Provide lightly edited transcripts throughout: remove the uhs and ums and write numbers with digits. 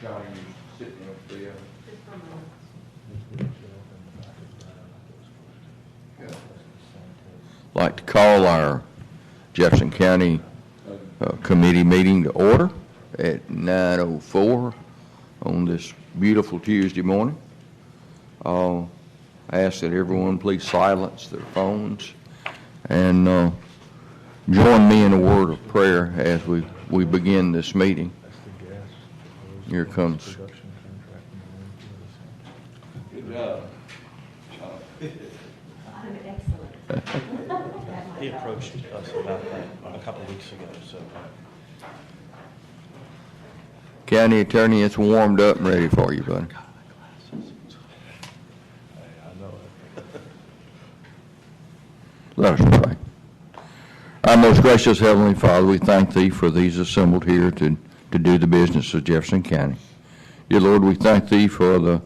Johnny, you sitting up there. Like to call our Jefferson County Committee meeting to order at 9:04 on this beautiful Tuesday morning. I ask that everyone please silence their phones and join me in a word of prayer as we begin this meeting. Here comes. Good job. I'm excellent. He approached us about that a couple of weeks ago. So, County Attorney, it's warmed up and ready for you, buddy. Let us pray. Our most gracious Heavenly Father, we thank Thee for these assembled here to do the business of Jefferson County. Dear Lord, we thank Thee for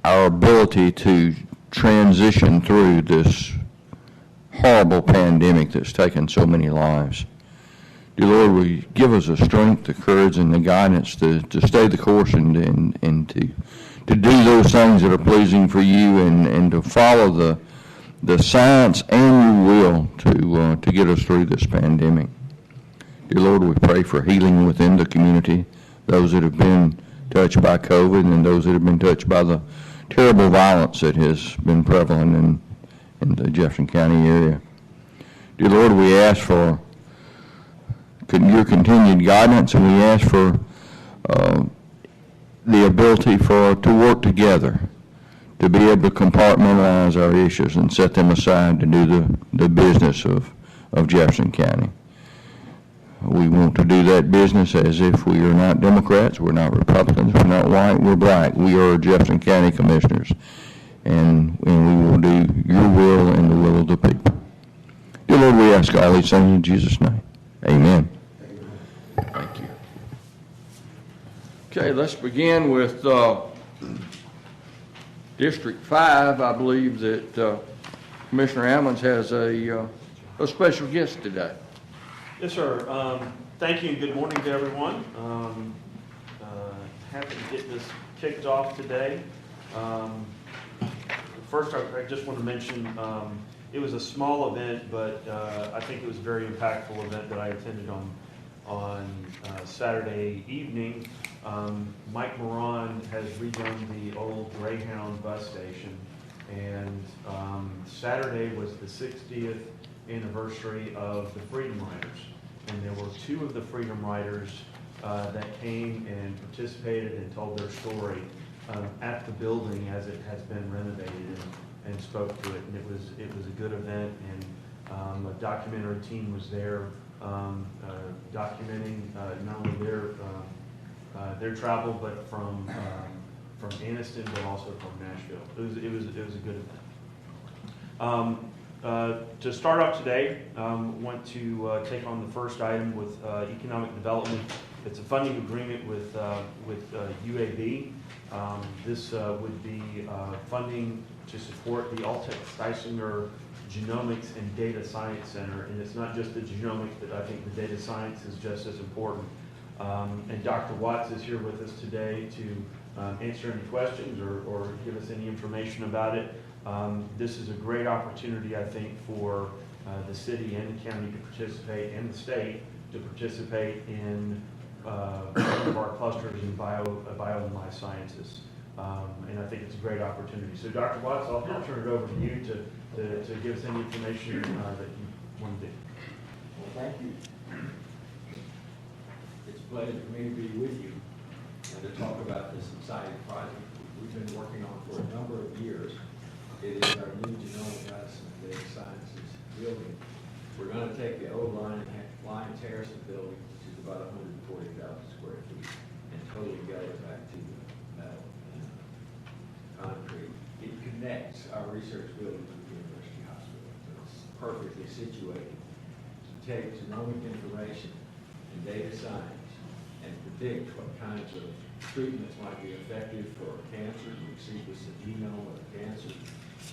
our ability to transition through this horrible pandemic that's taken so many lives. Dear Lord, we give us the strength, the courage, and the guidance to stay the course and to do those things that are pleasing for You and to follow the science and Your will to get us through this pandemic. Dear Lord, we pray for healing within the community, those that have been touched by COVID and those that have been touched by the terrible violence that has been prevalent in the Jefferson County area. Dear Lord, we ask for Your continued guidance, and we ask for the ability to work together, to be able to compartmentalize our issues and set them aside to do the business of Jefferson County. We want to do that business as if we are not Democrats, we're not Republicans, we're not white, we're black. We are Jefferson County Commissioners, and we will do Your will and the will of the people. Dear Lord, we ask all these things in Jesus' name. Amen. Thank you. Okay, let's begin with District 5. I believe that Commissioner Ammons has a special guest today. yes, sir. Thank you and good morning to everyone. Happy to get this kicked off today. First, I just want to mention it was a small event, but I think it was a very impactful event that I attended on Saturday evening. Mike Moran has redone the old Greyhound bus station, and Saturday was the 60th anniversary of the Freedom Riders, and there were two of the Freedom Riders that came and participated and told their story at the building as it has been renovated and spoke to it, and it was a good event, and a documentary team was there documenting not only their travel, but from Anniston, but also from Nashville. It was a good event. To start off today, want to take on the first item with economic development. It's a funding agreement with UAB. This would be funding to support the Altec Steisinger Genomics and Data Science Center, and it's not just the genomics, but I think the data science is just as important. And Dr. Watts is here with us today to answer any questions or give us any information about it. This is a great opportunity, I think, for the city and the county to participate, and the state to participate in one of our clusters in bio and life sciences. And I think it's a great opportunity. So Dr. Watts, I'll turn it over to you to give us any information that you want to do. Well, thank you. It's a pleasure for me to be with you and to talk about this exciting project we've been working on for a number of years. It is our new genomic medicine and data sciences building. We're going to take the old Lion Terracing building, which is about 140,000 square feet, and totally gut it back to metal and concrete. It connects our research building to the University Hospital. So it's perfectly situated to take genomic information and data science and predict what kinds of treatments might be effective for cancer. We sequence the genome of cancer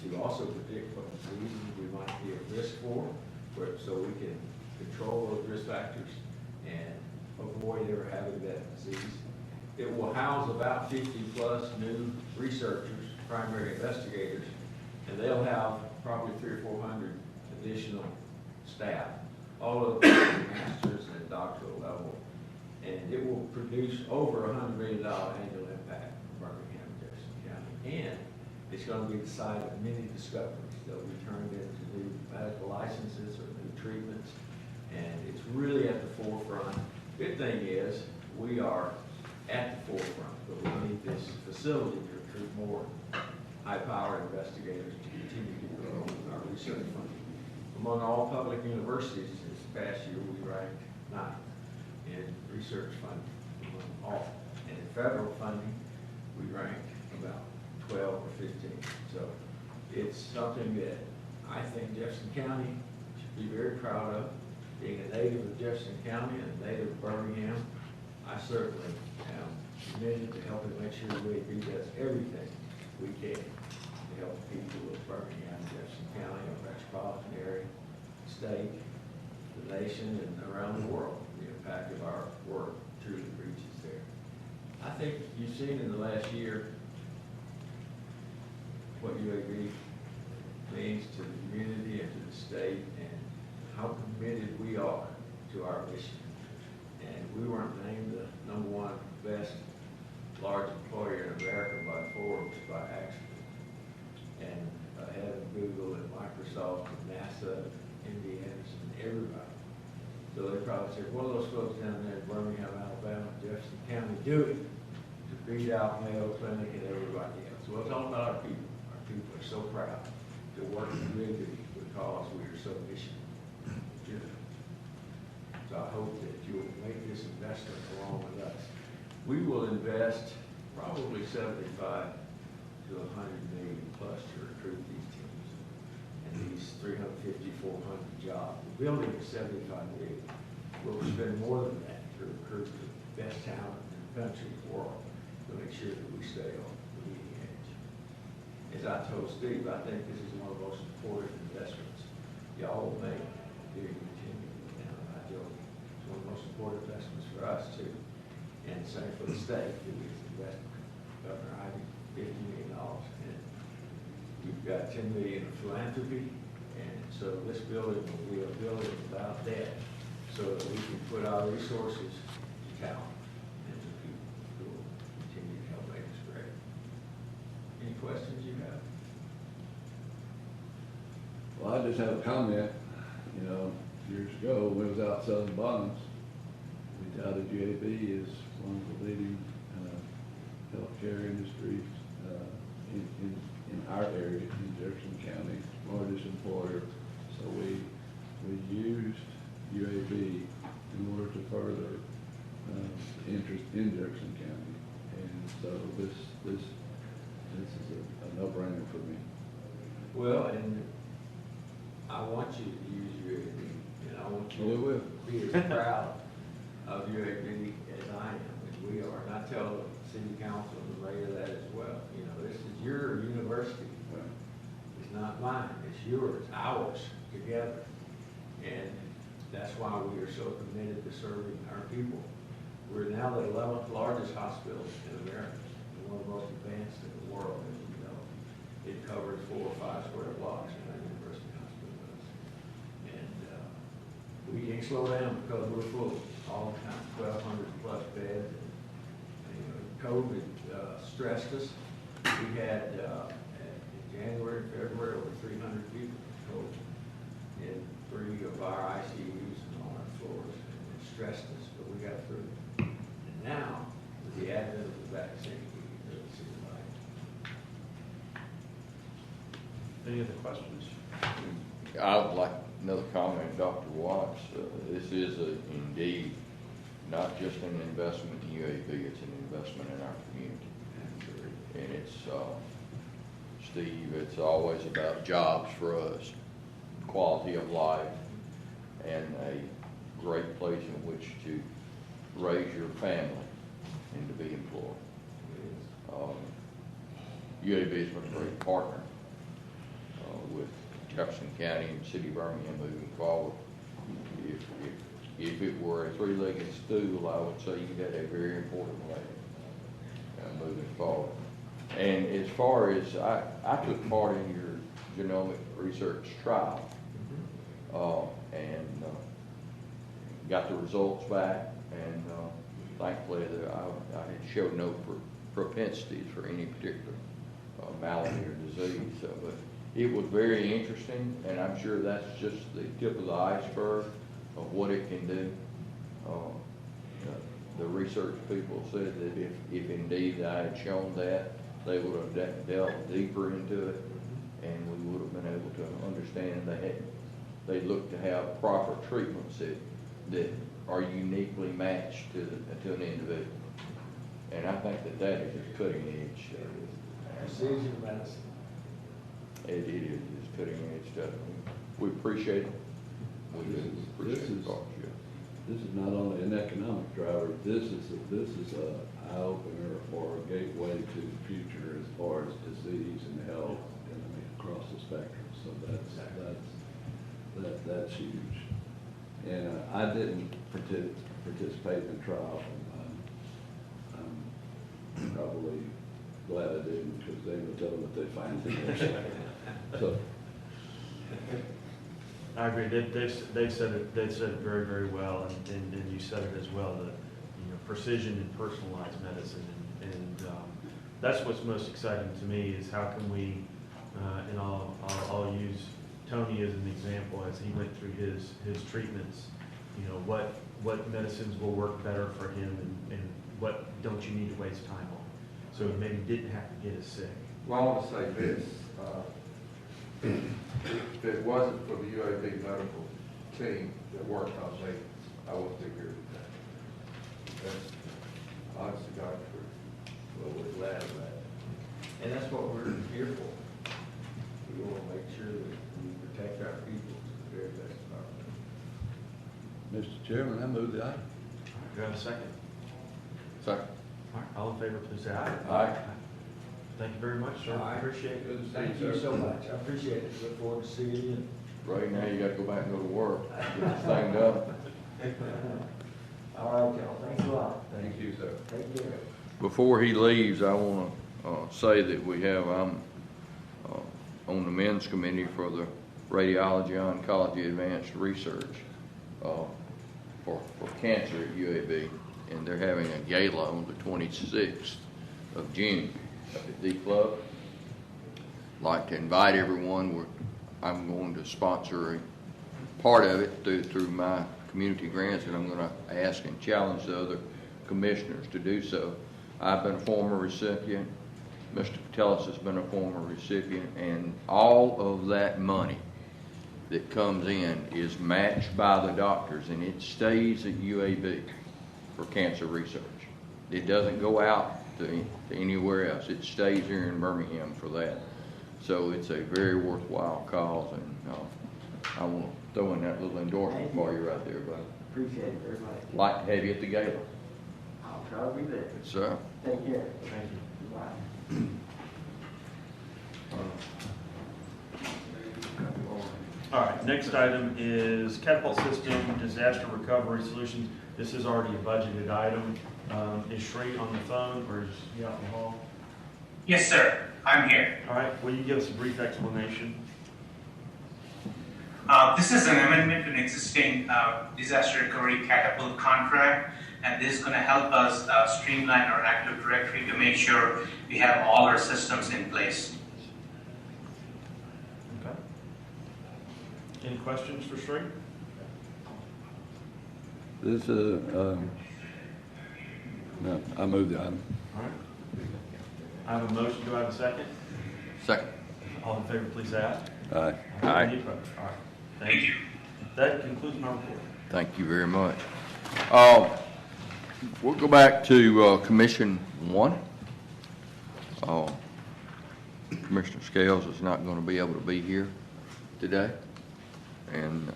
to also predict what diseases we might be at risk for, so we can control those risk factors and avoid ever having that disease. It will house about 50-plus new researchers, primary investigators, and they'll have probably 300 or 400 additional staff, all of them at the master's and doctoral level. And it will produce over $100 million annual impact in Birmingham and Jefferson County. And it's going to be the site of many discoveries. They'll be turned into new medical licenses or new treatments. And it's really at the forefront. Good thing is we are at the forefront, but we need this facility to recruit more high-powered investigators to continue to grow our research funding. Among all public universities this past year, we ranked 9th in research funding among all. And in federal funding, we ranked about 12 or 15. So it's something that I think Jefferson County should be very proud of. Being a native of Jefferson County and a native of Birmingham, I certainly am committed to helping make sure UAB does everything we can to help people of Birmingham, Jefferson County, our metropolitan area, state, the nation, and around the world. The impact of our work truly reaches there. I think you've seen in the last year what UAB means to the community and to the state and how committed we are to our mission. And we weren't named the #1 best large employer in America by Forbes by accident. And ahead of Google and Microsoft and NASA, Indiana, and everybody. So they probably said, what are those folks down there in Birmingham, Alabama, Jefferson County doing to beat out Mayo Clinic and everybody else? Well, it's all about our people. Our people are so proud to work with Liberty because we are so mission driven. So I hope that you'll make this investment along with us. We will invest probably 75 to 100 million plus to recruit these teams and these 350, 400 jobs. The building is 75 million. We'll spend more than that to recruit the best talent in the country, the world, to make sure that we stay on the leading edge. As I told Steve, I think this is one of the most important investments y'all will make during your tenure. And I joke, it's one of the most important investments for us too. And same for the state, who is investing. Governor Ivey, $50 million. And we've got $10 million in philanthropy. And so this building will be a building without debt so that we can put our resources to talent and to people who will continue to help make us great. Any questions you have? Well, I just have a comment. You know, years ago, when I was out selling bonds, we touted UAB as one of the leading healthcare industries in our area, in Jefferson County, largest employer. So we used UAB in order to further interest in Jefferson County. And so this is a no-brainer for me. Well, and I want you to use UAB, and I want Well, we you will. to be as proud of UAB as I am, and we are. And I tell the city council and the mayor that as well. You know, this is your university. It's not mine, it's yours, ours, together. And that's why we are so committed to serving our people. We're now the 11th largest hospital in America, and one of the most advanced in the world, as you know. It covers 4 or 5 square blocks in our university hospital does. And we can't slow down because we're full all the time, 1,200 plus beds. And, you know, COVID stressed us. We had in January, February, over 300 people with COVID in 3 of our ICUs and on our floors. And it stressed us, but we got through it. And now, with the advent of the vaccine, we can really see the light. Any other questions? I'd like another comment, Dr. Watts. This is indeed not just an investment in UAB, it's an investment in our community. And it's, Steve, it's always about jobs for us, quality of life, and a great place in which to raise your family and to be employed. UAB has been a great partner with Jefferson County and City of Birmingham moving forward. If if it were a three-legged stool, I would say you had a very important leg moving forward. And as far as, I took part in your genomic research trial, and got the results back, and thankfully I had showed no propensities for any particular malady or disease. But it was very interesting, and I'm sure that's just the tip of the iceberg of what it can do. The research people said that if indeed I had shown that, they would have delved deeper into it, and we would have been able to understand they look to have proper treatments that are uniquely matched to an individual. And I think that is just cutting edge. Precision medicine. It is just cutting edge stuff. We appreciate it. This is not only an economic driver, this is a eye-opener or a gateway to the future as far as disease and health, and I mean, across the spectrum. So that's huge. And I didn't participate in the trial. I'm probably glad I didn't, because they would tell them what they find in there. So. I agree. They've said it very, very well, and you said it as well. The precision and personalized medicine, and that's what's most exciting to me is how can we, and I'll use Tony as an example as he went through his treatments. What medicines will work better for him, and what don't you need to waste time on, so he maybe didn't have to get as sick. Well, I want to say this. If it wasn't for the UAB medical team that worked on me, I wouldn't be here today. That's honest to God truth. Well, we're glad of that. And that's what we're here for. We want to make sure that we protect our people to the very best of our ability. Mr. Chairman, I move the item. Do I have a second? Second. All right, all in favor, please say aye. Aye. Thank you very much, sir. All right. Appreciate it. Good to see Thank you, you sir. so much. I appreciate it. Look forward to seeing you. Right now, you got to go back and go to work, get this thing done. All right, y'all. Thanks a lot. Thank you, sir. Take care. Before he leaves, I want to say that I'm on the men's committee for the radiology oncology advanced research for cancer at UAB, and they're having a gala on the 26th of June up at D Club. I'd like to invite everyone. I'm going to sponsor a part of it through my community grants, and I'm going to ask and challenge the other commissioners to do so. I've been a former recipient. Mr. Patelis has been a former recipient, and all of that money that comes in is matched by the doctors, and it stays at UAB for cancer research. It doesn't go out to anywhere else. It stays here in Birmingham for that. So it's a very worthwhile cause, and I want to throw in that little endorsement for you right there, buddy. Appreciate it very much. Like to have you at the gala. I'll try to be there. Yes, sir. Take care. Thank you. Bye. All right, next item is Catapult System Disaster Recovery Solutions. This is already a budgeted item. Is Shree on the phone, or is he out in the hall? Yes, sir. I'm here. All right, will you give us a brief explanation? This is an amendment to an existing disaster recovery catapult contract, and this is going to help us streamline our Active Directory to make sure we have all our systems in place. Okay. Any questions for Shree? This no, I move the item. All right. I have a motion. Do I have a second? Second. All in favor, please say aye. Aye. Aye. Any opposed? All right. Thank you. That concludes my report. Thank you very much. We'll go back to Commission 1. Commissioner Scales is not going to be able to be here today, and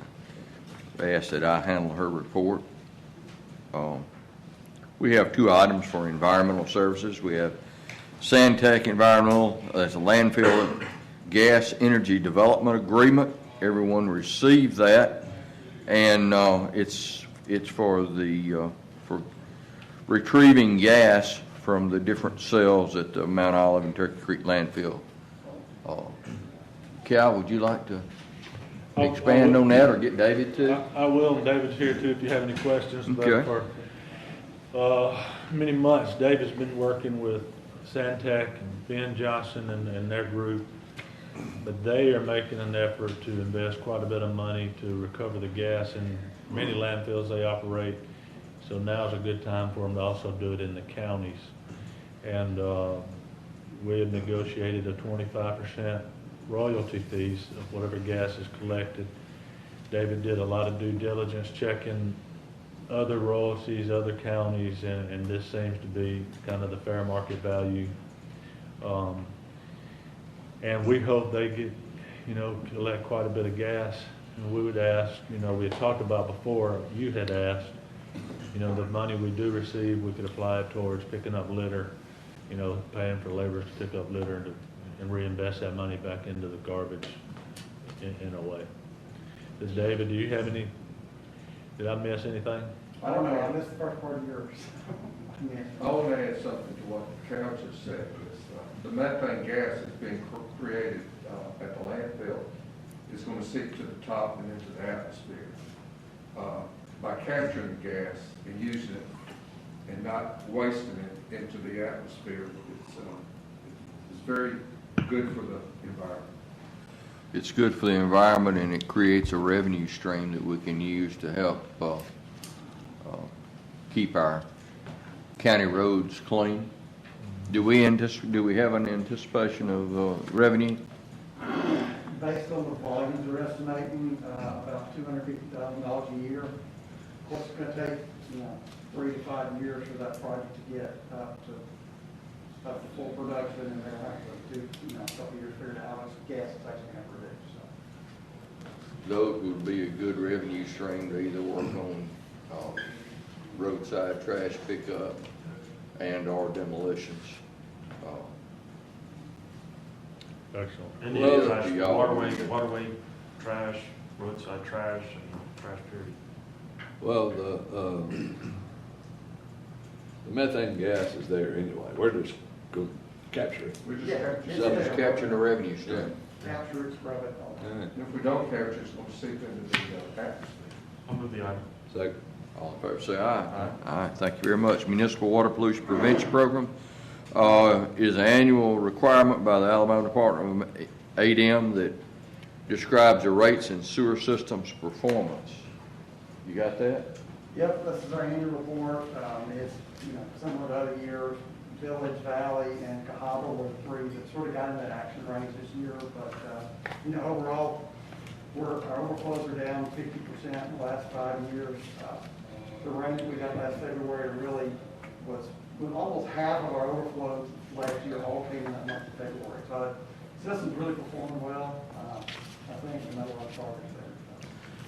they asked that I handle her report. We have two items for environmental services. We have Sandtech Environmental, that's a landfill gas energy development agreement. Everyone received that, and it's It's for the, for retrieving gas from the different cells at the Mount Olive and Turkey Creek landfill. Cal, would you like to expand on that or get David to? I will, and David's here too if you have any questions. Okay. But for many months, David's been working with Santec and Ben Johnson and their group, but they are making an effort to invest quite a bit of money to recover the gas in many landfills they operate. So now's a good time for them to also do it in the counties. And we have negotiated a 25% royalty fees of whatever gas is collected. David did a lot of due diligence checking other royalties, other counties, and this seems to be kind of the fair market value. And we hope they get, collect quite a bit of gas. And we would ask, we had talked about before, you had asked, the money we do receive, we could apply it towards picking up litter, paying for laborers to pick up litter and reinvest that money back into the garbage in a way. David, do you have any, did I miss anything? I don't know, I missed the first part of yours. I want to add something to what Cal just said. The methane gas that's being created at the landfill is going to seep to the top and into the atmosphere. By capturing the gas and using it and not wasting it into the atmosphere, it's very good for the environment. It's good for the environment, and it creates a revenue stream that we can use to help keep our county roads clean. Do we have an anticipation of revenue? Based on the volumes we're estimating, about $250,000 a year. Of course, it's going to take 3 to 5 years for that project to get up to full production, and they'll have to do a couple years figure out how much gas it's actually going to produce. So. Those would be a good revenue stream to either work on roadside trash pickup and or demolitions. Excellent. And Well, trash, do y'all- waterway trash, roadside trash, and trash period. Well, the methane gas is there anyway. We're just going to capture it. We just Yeah, capture it's So it. it's there. capturing a revenue stream. Capture it, scrub it, all that. All right. And if we don't capture it, it's going to seep into the atmosphere. I'll move the item. Second. All in favor, say aye. Aye. Thank you very much. Municipal Water Pollution Prevention Program is an annual requirement by the Alabama Department of ADM that describes the rates and sewer systems performance. You got that? Yep, this is our annual report. It's, similar to other years. Village, Valley, and Cahaba were the three that sort of got in that action range this year. But, overall, our overflows are down 50% in the last 5 years. The range we got last February really was almost half of our overflows last year all came in that month of February. So the system's really performing well. I think another lot of progress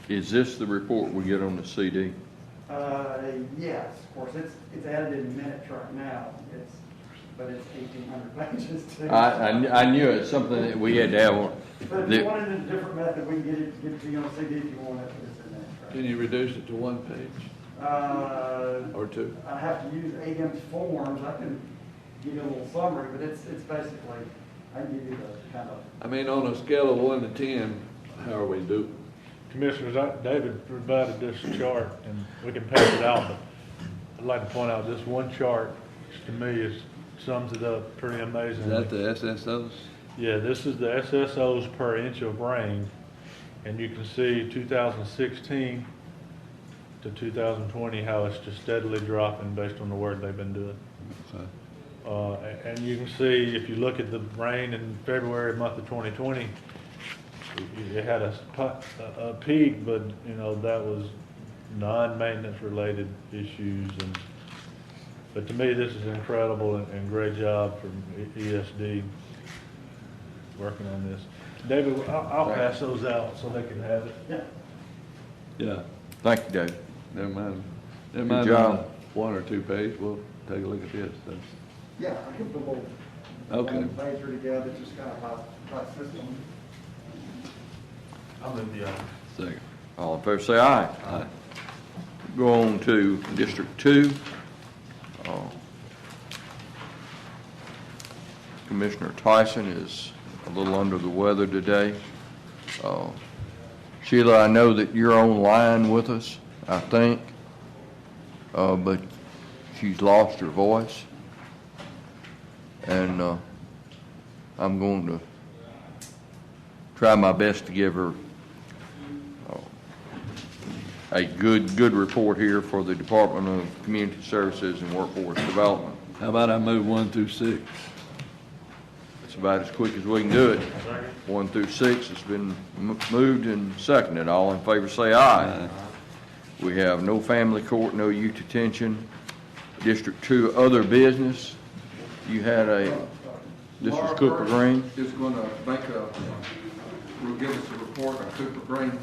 there. Is this the report we get on the CD? Yes, of course, it's added in minutes right now, but it's 1,800 pages too. I knew it's something that we had to have on. But if you want it in a different method, we can get it to you on CD if you want it, but it's in minutes. Can you reduce it to 1 page or 2? I have to use ADM's forms, I can give you a little summary, but it's basically, I can give you the kind of. I mean, on a scale of 1 to 10, how are we doing? Commissioners, David provided this chart, and we can pass it out, but I'd like to point out this one chart, which to me sums it up pretty amazingly. Is that the SSOs? Yeah, this is the SSOs per inch of rain, and you can see 2016 to 2020 how it's just steadily dropping based on the work they've been doing. Okay. And you can see if you look at the rain in February month of 2020, it had a peak, but that was non-maintenance related issues. But to me, this is incredible and great job from ESD working on this. David, I'll pass those out so they can have it. Yeah. Yeah. Thank you, David. Never mind. Good On job. the 1 or 2 page. We'll take a look at this. Yeah, I can put a little Okay. pager together, just kind of by system. I'll move the item. Second. All in favor, say aye. Aye. go on to District 2. Commissioner Tyson is a little under the weather today. Sheila, I know that you're online with us, I think, but she's lost her voice. And I'm going to try my best to give her a good report here for the Department of Community Services and Workforce Development. How about I move 1 through 6? It's about as quick as we can do it. 1 through 6 has been moved and seconded. All in favor say aye. We have no family court, no youth detention. District 2, other business. You had this was Cooper Green. Is going to will give us a report on Cooper Green.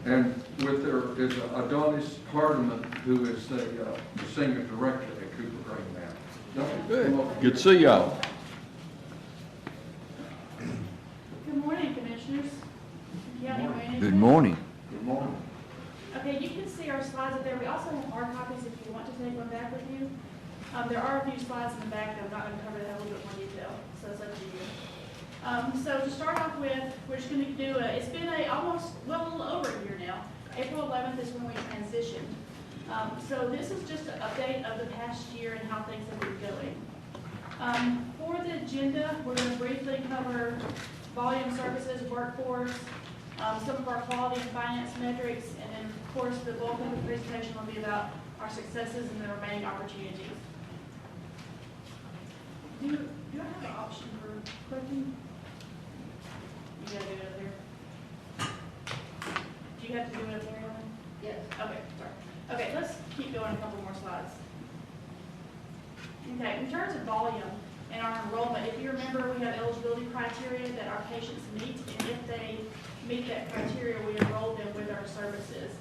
And with there is Adonis Hardiman, who is the senior director at Cooper Green now. Good to see y'all. Good morning, Commissioners. Good morning. Good morning. Okay, you can see our slides up there. We also have hard copies if you want to take one back with you. There are a few slides in the back that I'm not going to cover that have a little bit more detail, so it's up to you. So to start off with, we're just going to do it's been almost, well, a little over a year now. April 11th is when we transitioned. So this is just an update of the past year and how things have been going. For the agenda, we're going to briefly cover volume services, workforce, some of our quality and finance metrics, and then, of course, the bulk of the presentation will be about our successes and the remaining opportunities. Do I have an option for clicking? You gotta do it up there. Do you have to do it up there, Ellen? Yes. Okay, sorry. Okay, let's keep going a couple more slides. Okay, in terms of volume and our enrollment, if you remember, we have eligibility criteria that our patients meet, and if they meet that criteria, we enroll them with our services,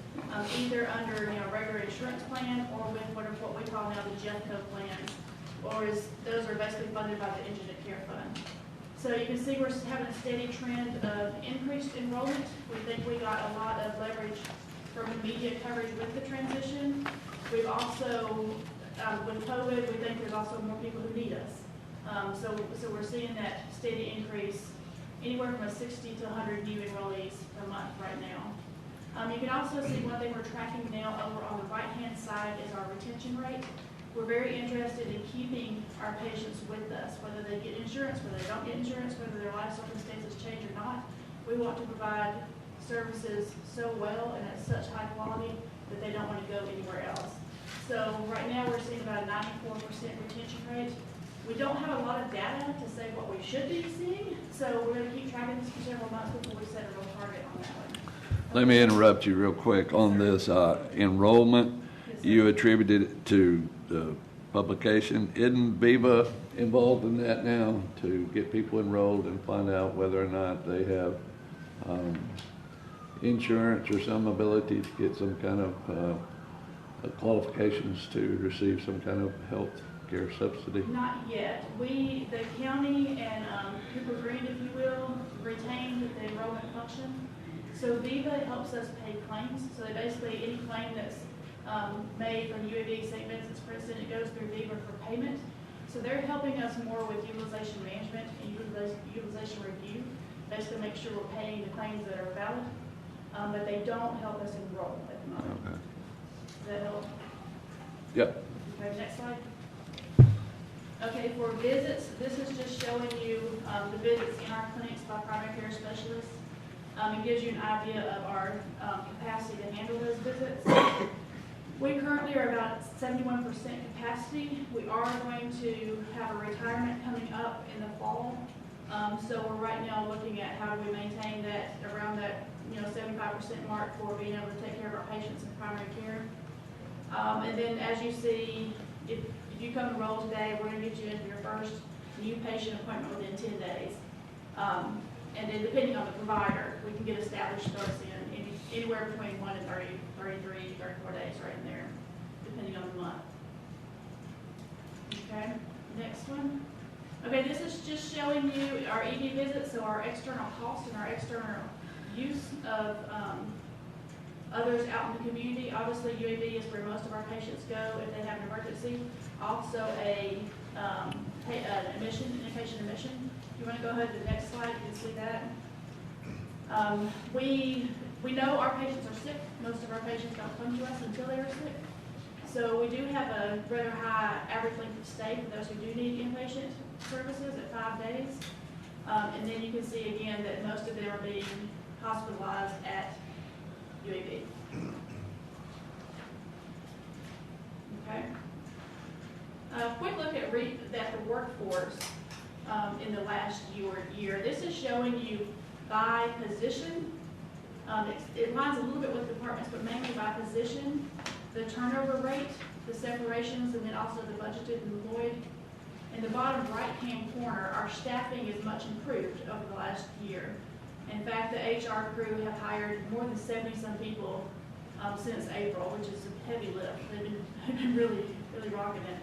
either under regular insurance plan or with what we call now the JEFCO plans, or those are basically funded by the Indigent Care Fund. So you can see we're having a steady trend of increased enrollment. We think we got a lot of leverage from the media coverage with the transition. We've also, with COVID, we think there's also more people who need us. So we're seeing that steady increase, anywhere from 60 to 100 new enrollees per month right now. You can also see one thing we're tracking now over on the right-hand side is our retention rate. We're very interested in keeping our patients with us, whether they get insurance, whether they don't get insurance, whether their life circumstances change or not. We want to provide services so well and at such high quality that they don't want to go anywhere else. So right now we're seeing about a 94% retention rate. We don't have a lot of data to say what we should be seeing, so we're going to keep tracking this for several months before we set a real target on that one. Let me interrupt you real quick on this enrollment. You attributed it to the publication. Isn't Viva involved in that now to get people enrolled and find out whether or not they have insurance or some ability to get some kind of qualifications to receive some kind of health care subsidy? Not yet. The county and Cooper Green, if you will, retained the enrollment function. So Viva helps us pay claims. So they basically, any claim that's made from UAB, St. Vincent's, Princeton, it goes through Viva for payment. So they're helping us more with utilization management and utilization review, basically make sure we're paying the claims that are valid, but they don't help us enroll at the moment. Okay. Does that help? Yep. Okay, next slide. Okay, for visits, this is just showing you the visits in our clinics by primary care specialists. It gives you an idea of our capacity to handle those visits. We currently are about 71% capacity. We are going to have a retirement coming up in the fall. So we're right now looking at how do we maintain that around that 75% mark for being able to take care of our patients in primary care. And then as you see, if you come enroll today, we're going to get you into your first new patient appointment within 10 days. And then depending on the provider, we can get established starts in anywhere between 1 and 30, 33, 34 days right in there, depending on the month. Okay, next one. Okay, this is just showing you our ED visits, so our external cost and our external use of Others out in the community, obviously UAB is where most of our patients go if they have an emergency. Also an admission, inpatient admission. You want to go ahead to the next slide, you can see that. We know our patients are sick. Most of our patients don't come to us until they are sick. So we do have a rather high average length of stay for those who do need inpatient services at 5 days. And then you can see again that most of them are being hospitalized at UAB. Okay. Quick look at the workforce in the last year. This is showing you by position. It lines a little bit with departments, but mainly by position, the turnover rate, the separations, and then also the budgeted and employed. In the bottom right-hand corner, our staffing is much improved over the last year. In fact, the HR crew have hired more than 70-some people since April, which is a heavy lift. They've been really, really rocking it.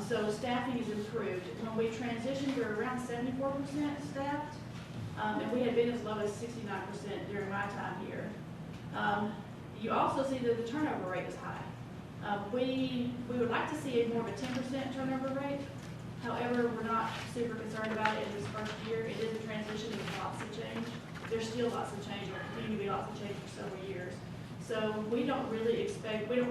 So staffing is improved. When we transitioned, we were around 74% staffed, and we had been as low as 69% during my time here. You also see that the turnover rate is high. We would like to see a more of a 10% turnover rate. However, we're not super concerned about it in this first year. It is a transition, there's lots of change. There's still lots of change, there continue to be lots of change for several years. So we don't really expect, we don't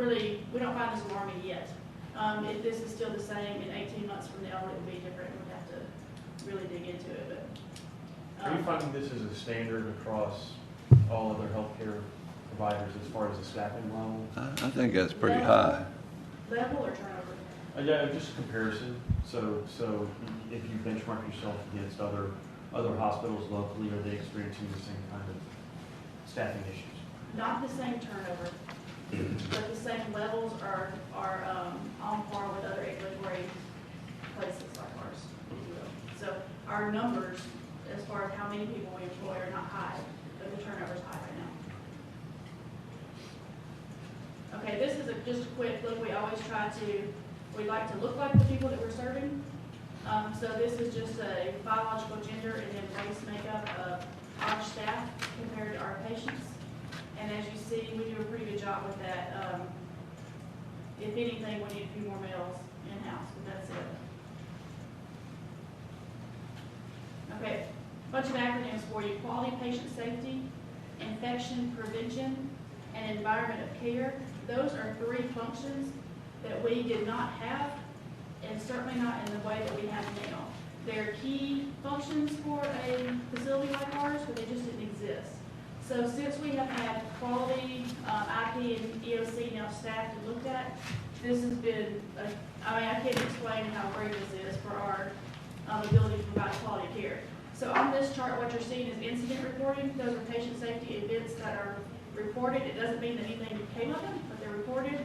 find this alarming yet. If this is still the same in 18 months from now, it will be different. We'll have to really dig into it. But Are you finding this as a standard across all other healthcare providers as far as the staffing level? I think that's pretty high. Level or turnover? Yeah, just a comparison. So if you benchmark yourself against other hospitals locally, are they experiencing the same kind of staffing issues? Not the same turnover, but the same levels are on par with other ambulatory places like ours, if you will. So our numbers, as far as how many people we employ, are not high, but the turnover is high right now. Okay, this is just a quick look. We like to look like the people that we're serving. So this is just a biological gender and then race makeup of our staff compared to our patients. And as you see, we do a pretty good job with that. If anything, we need a few more males in-house, but that's it. Okay, a bunch of acronyms for you. Quality patient safety, infection prevention, and environment of care. Those are 3 functions that we did not have, and certainly not in the way that we have now. They're key functions for a facility like ours, but they just didn't exist. So since we have had quality, IP, and EOC now staffed and looked at, this has been, I can't explain how great this is for our ability to provide quality care. So on this chart, what you're seeing is incident reporting. Those are patient safety events that are reported. It doesn't mean that anything came of them, but they're reported.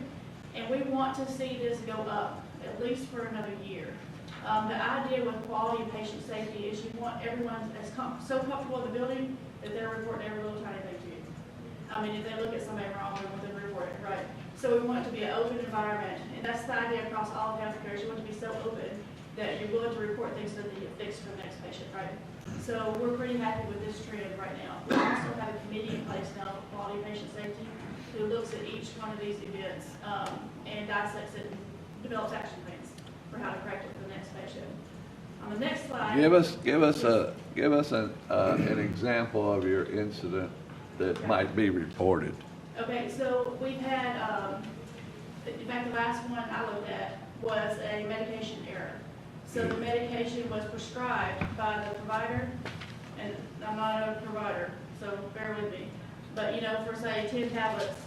And we want to see this go up at least for another year. The idea with quality and patient safety is you want everyone so comfortable in the building that they're reporting every little tiny thing to you. If they look at somebody wrong, they want them to report it, right? So we want it to be an open environment, and that's the idea across all of healthcare. You want it to be so open that you're willing to report things so that you get fixed for the next patient, right? So we're pretty happy with this trend right now. We also have a committee in place now for quality patient safety who looks at each one of these events and dissects it and develops action plans for how to correct it for the next patient. On the next slide, Give us an example of your incident that might be reported. Okay, so we've had, in fact, the last one I looked at was a medication error. So the medication was prescribed by the provider, and I'm not a provider, so bear with me. But, for say 10 tablets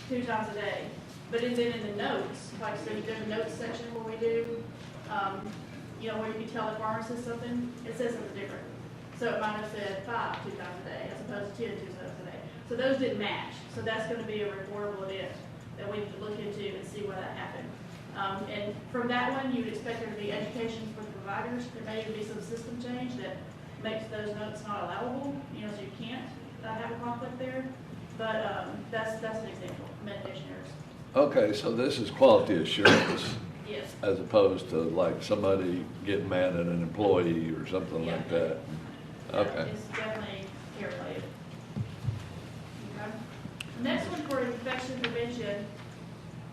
2 times a day. But then in the notes, like so there's a notes section where we do, where you can tell the pharmacist something, it says something different. So it might have said 5 2 times a day as opposed to 10 2 times a day. So those didn't match. So that's going to be a reportable event that we need to look into and see why that happened. And from that one, you would expect there to be education for the providers. There may even be some system change that makes those notes not allowable, so you can't have a conflict there. But that's an example, medication errors. Okay, so this is quality assurance. Yes. As opposed to like somebody getting mad at an employee or something like that. Okay. It's definitely care related. Okay. Next one, for infection prevention,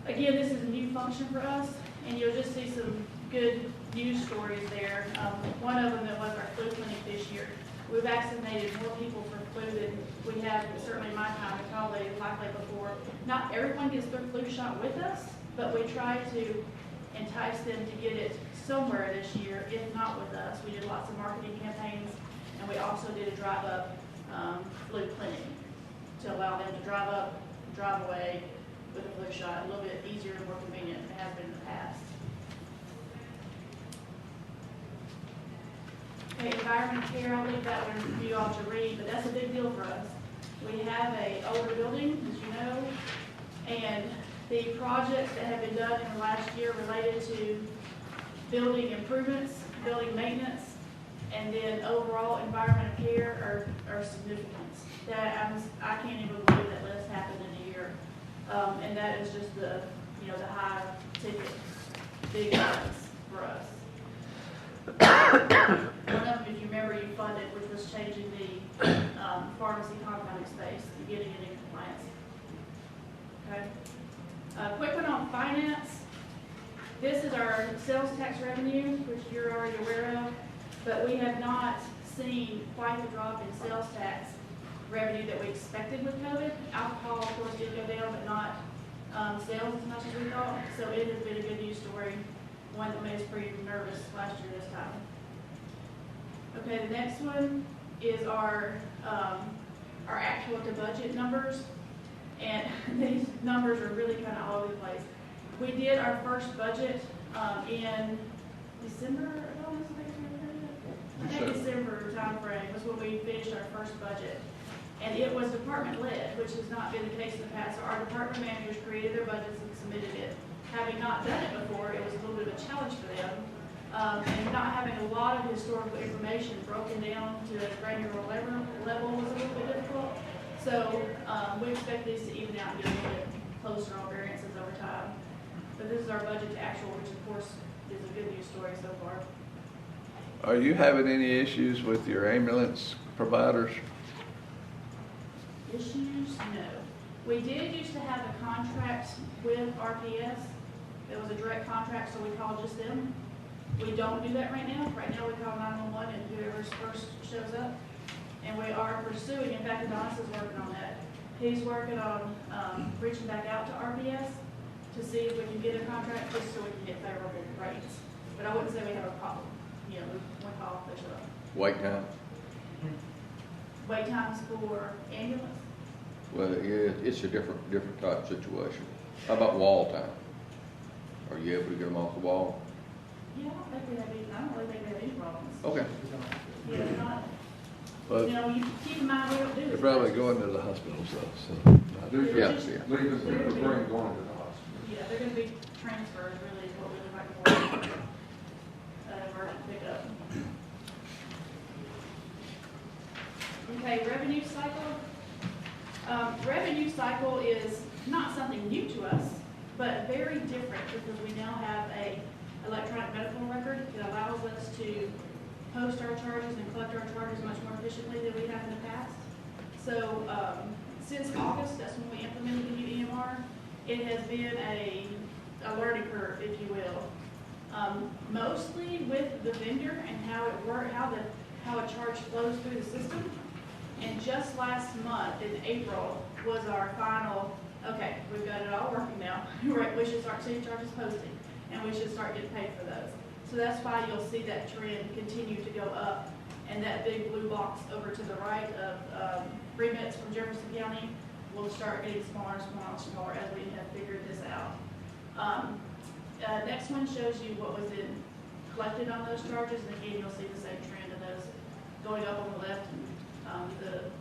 again, this is a new function for us, and you'll just see some good news stories there. One of them that was our flu clinic this year. We vaccinated more people for flu than we have, certainly in my time, and probably likely before. Not everyone gets their flu shot with us, but we try to entice them to get it somewhere this year, if not with us. We did lots of marketing campaigns, and we also did a drive-up flu clinic to allow them to drive up, drive away with a flu shot, a little bit easier and more convenient than it has been in the past. Okay, environment care, I'll leave that one for you all to read, but that's a big deal for us. We have an older building, as you know, and the projects that have been done in the last year related to building improvements, building maintenance, and then overall environmental care are significant. That I can't even believe that list happened in a year. And that is just the high ticket, big items for us. One of them, if you remember, you funded, which was changing the pharmacy compounding space and getting it in compliance. Okay. Quick one on finance. This is our sales tax revenue, which you're already aware of, but we have not seen quite the drop in sales tax revenue that we expected with COVID. Alcohol, of course, did go down, but not sales as much as we thought. So it has been a good news story, one that made us pretty nervous last year this time. Okay, the next one is our actual to budget numbers, and these numbers are really kind of all over the place. We did our first budget in December. I think December timeframe was when we finished our first budget. And it was department-led, which has not been the case in the past. So our department managers created their budgets and submitted it. Having not done it before, it was a little bit of a challenge for them. And not having a lot of historical information broken down to a granular level was a little bit difficult. So we expect these to even out and get a little bit closer on variances over time. But this is our budget to actual, which of course is a good news story so far. Are you having any issues with your ambulance providers? Issues? No. We did used to have a contract with RPS. It was a direct contract, so we called just them. We don't do that right now. Right now we call 911 and whoever first shows up. And we are pursuing, in fact, Adonis is working on that. He's working on reaching back out to RPS to see if we can get a contract just so we can get favorable rates. But I wouldn't say we have a problem. You know, we call if they show up. Wait time? Wait times for ambulance? Well, yeah, it's a different type of situation. How about wall time? Are you able to get them off the wall? Yeah, I don't really think we have any problems. Okay. Yeah, they're not. Well, You know, you keep in mind, we don't do they're this. probably going to the hospital, so. They're Yeah, just yeah. leaving the brain going to the hospital. Yeah, they're gonna be transfers, really, is what we look like for. Emergency pickup. Okay, revenue cycle. Revenue cycle is not something new to us, but very different because we now have a electronic medical record that allows us to post our charges and collect our charges much more efficiently than we have in the past. So since August, that's when we implemented the new EMR, it has been a learning curve, if you will. Mostly with the vendor and how it works, how a charge flows through the system. And just last month, in April, was our final, okay, we've got it all working now. Right, we should start seeing charges posting, and we should start getting paid for those. So that's why you'll see that trend continue to go up. And that big blue box over to the right of remits from Jefferson County will start getting smaller and smaller and smaller as we have figured this out. Next one shows you what was collected on those charges, and again, you'll see the same trend of those going up on the left, and the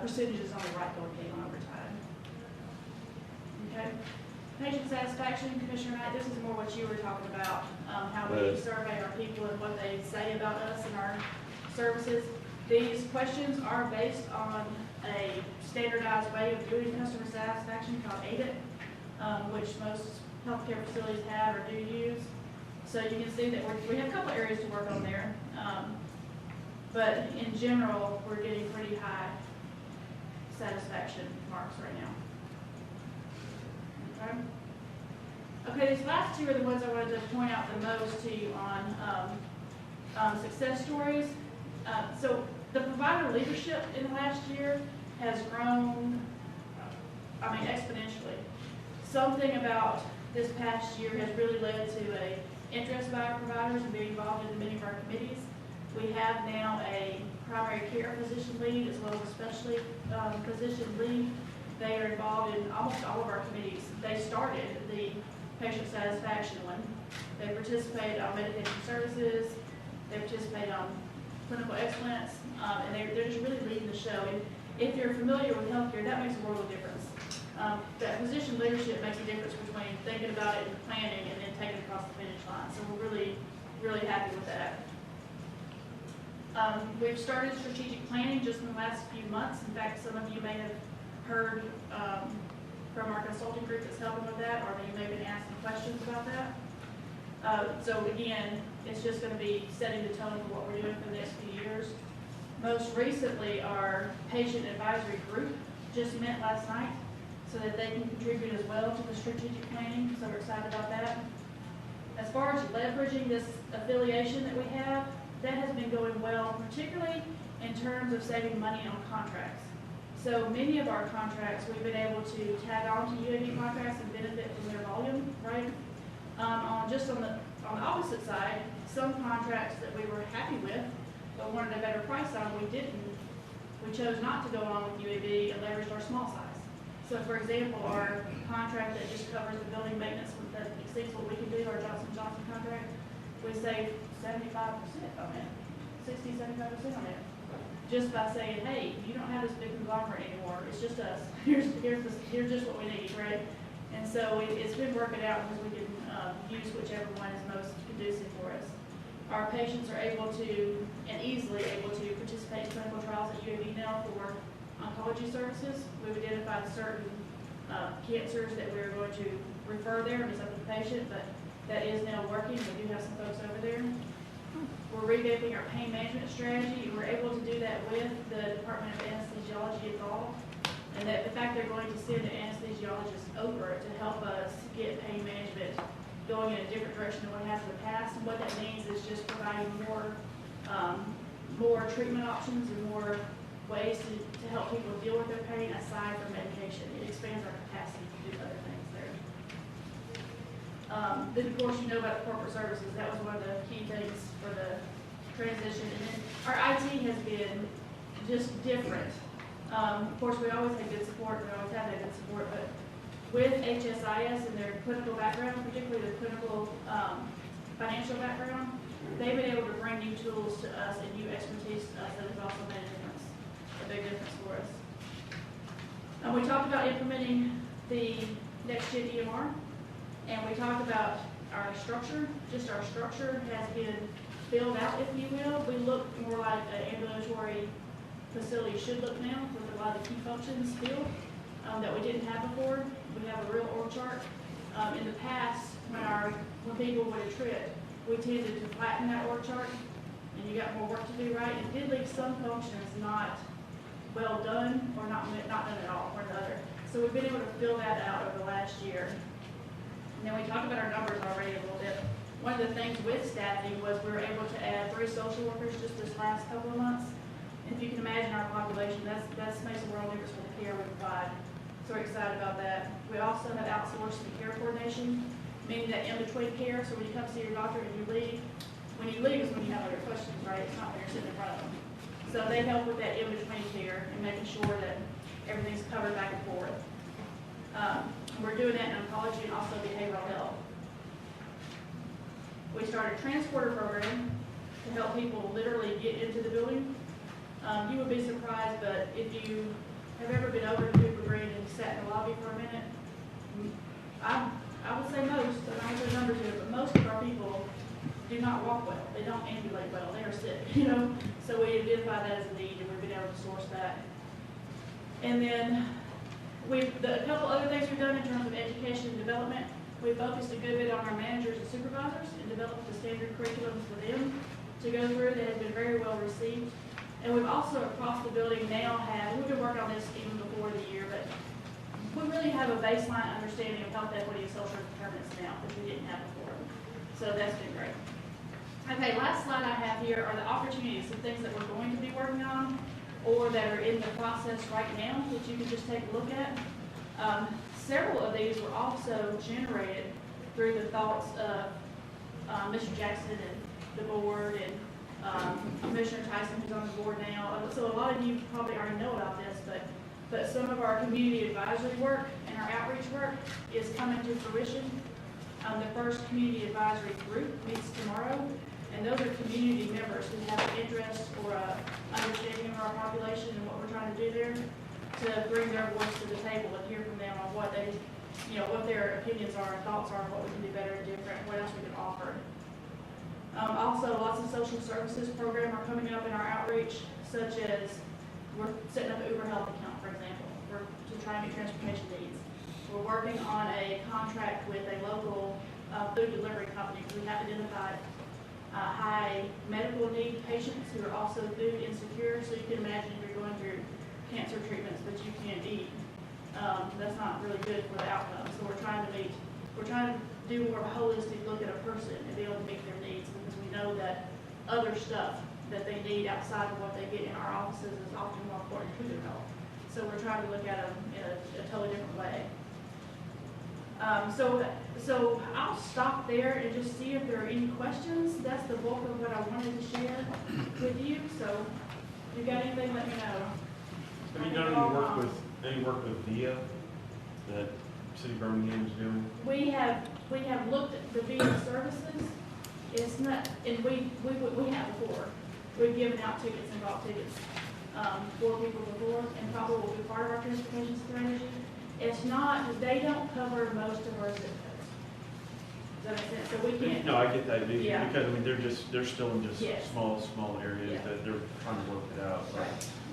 percentages on the right going down over time. Okay. Patient satisfaction, Commissioner Knight, this is more what you were talking about, how we survey our people and what they say about us and our services. These questions are based on a standardized way of doing customer satisfaction called AIDIT, which most healthcare facilities have or do use. So you can see that we have a couple areas to work on there. But in general, we're getting pretty high satisfaction marks right now. Okay? Okay, these last two are the ones I wanted to point out the most to you on success stories. So the provider leadership in the last year has grown, exponentially. Something about this past year has really led to a interest by our providers in being involved in many of our committees. We have now a primary care physician lead as well as a specialty physician lead. They are involved in almost all of our committees. They started the patient satisfaction one. They participated on medication services. They participated on clinical excellence, and they're just really leading the show. And if you're familiar with healthcare, that makes a world of difference. That physician leadership makes a difference between thinking about it and planning and then taking it across the finish line. So we're really, really happy with that. We've started strategic planning just in the last few months. In fact, some of you may have heard from our consulting group that's helping with that, or you may have been asking questions about that. So again, it's just going to be setting the tone for what we're doing for the next few years. Most recently, our patient advisory group just met last night so that they can contribute as well to the strategic planning, so we're excited about that. As far as leveraging this affiliation that we have, that has been going well, particularly in terms of saving money on contracts. So many of our contracts, we've been able to tag on to UAB contracts and benefit from their volume, right? On the opposite side, some contracts that we were happy with but wanted a better price on, we didn't. We chose not to go on with UAB and leveraged our small size. So for example, our contract that just covers the building maintenance that exceeds what we can do, our Johnson & Johnson contract, we saved 75% on it, 60-75% on it. Just by saying, hey, you don't have this big conglomerate anymore. It's just us. Here's just what we need, right? And so it's been working out because we can use whichever one is most conducive for us. Our patients are able to, and easily able to, participate in clinical trials at UAB now for oncology services. We've identified certain cancers that we're going to refer there, and it's up to the patient, but that is now working. We do have some folks over there. We're revamping our pain management strategy, and we're able to do that with the Department of Anesthesiology involved. And that the fact they're going to send an anesthesiologist over to help us get pain management going in a different direction than what it has in the past. And what that means is just providing more treatment options and more ways to help people deal with their pain aside from medication. It expands our capacity to do other things there. Then of course you know about the corporate services. That was one of the key things for the transition. And then our IT has been just different. Of course we always had good support, we always have had good support, but with HSIS and their clinical background, particularly the clinical financial background, they've been able to bring new tools to us and new expertise to us that has also made a big difference for us. We talked about implementing the next-gen EMR, and we talked about our structure. Just our structure has been filled out, if you will. We look more like an ambulatory facility should look now, with a lot of the key functions filled that we didn't have before. We have a real org chart. In the past, when people would attrit, we tended to flatten that org chart, and you got more work to do, right? It did leave some functions not well done or not done at all, or the other. So we've been able to fill that out over the last year. And then we talked about our numbers already a little bit. One of the things with staffing was we were able to add 3 social workers just this last couple of months. If you can imagine our population, that makes a world of difference for the care we provide. So we're excited about that. We also have outsourced the care coordination, meaning that in-between care. So when you come see your doctor and you leave, when you leave is when you have other questions, right? It's not when you're sitting in front of them. So they help with that in-between care and making sure that everything's covered back and forth. We're doing that in oncology and also behavioral health. We started a transporter program to help people literally get into the building. You would be surprised, but if you have ever been over to Cooper Green and sat in the lobby for a minute, I would say most, and I don't put numbers here, but most of our people do not walk well. They don't ambulate well. They are sick, you know. So we identify that as a need, and we've been able to source that. And then a couple other things we've done in terms of education and development. We focused a good bit on our managers and supervisors and developed a standard curriculum for them to go through that has been very well received. And we've also across the building now have, we've been working on this even before the year, but we really have a baseline understanding of health equity and social determinants now, which we didn't have before. So that's been great. Okay, last slide I have here are the opportunities, some things that we're going to be working on or that are in the process right now that you can just take a look at. Several of these were also generated through the thoughts of Mr. Jackson and the board and Commissioner Tyson, who's on the board now. So a lot of you probably already know about this, but some of our community advisory work and our outreach work is coming to fruition. The first community advisory group meets tomorrow, and those are community members who have an interest or a understanding of our population and what we're trying to do there, to bring their voice to the table and hear from them on what they, what their opinions are and thoughts are, what we can do better and different, what else we can offer. Also, lots of social services program are coming up in our outreach, such as we're setting up an Uber Health account, for example, to try and meet transportation needs. We're working on a contract with a local food delivery company because we have identified high medical need patients who are also food insecure. So you can imagine if you're going through cancer treatments but you can't eat, that's not really good for the outcome. So we're trying to do more of a holistic look at a person and be able to meet their needs, because we know that other stuff that they need outside of what they get in our offices is often more important to their health. So we're trying to look at them in a totally different way. So I'll stop there and just see if there are any questions. That's the bulk of what I wanted to share with you. So if you got anything, let me know. Have you done any work with VIA that City of Birmingham is doing? We have looked at the VIA services. It's not, and we have before. We've given out tickets and bought tickets for people before, and probably will be part of our transportation strategy. It's not, they don't cover most of our zip codes. Does that make sense? So we can't. No, I get that, Yeah. because I mean, they're still in just Yes. small areas Yeah. that they're trying to work it out. But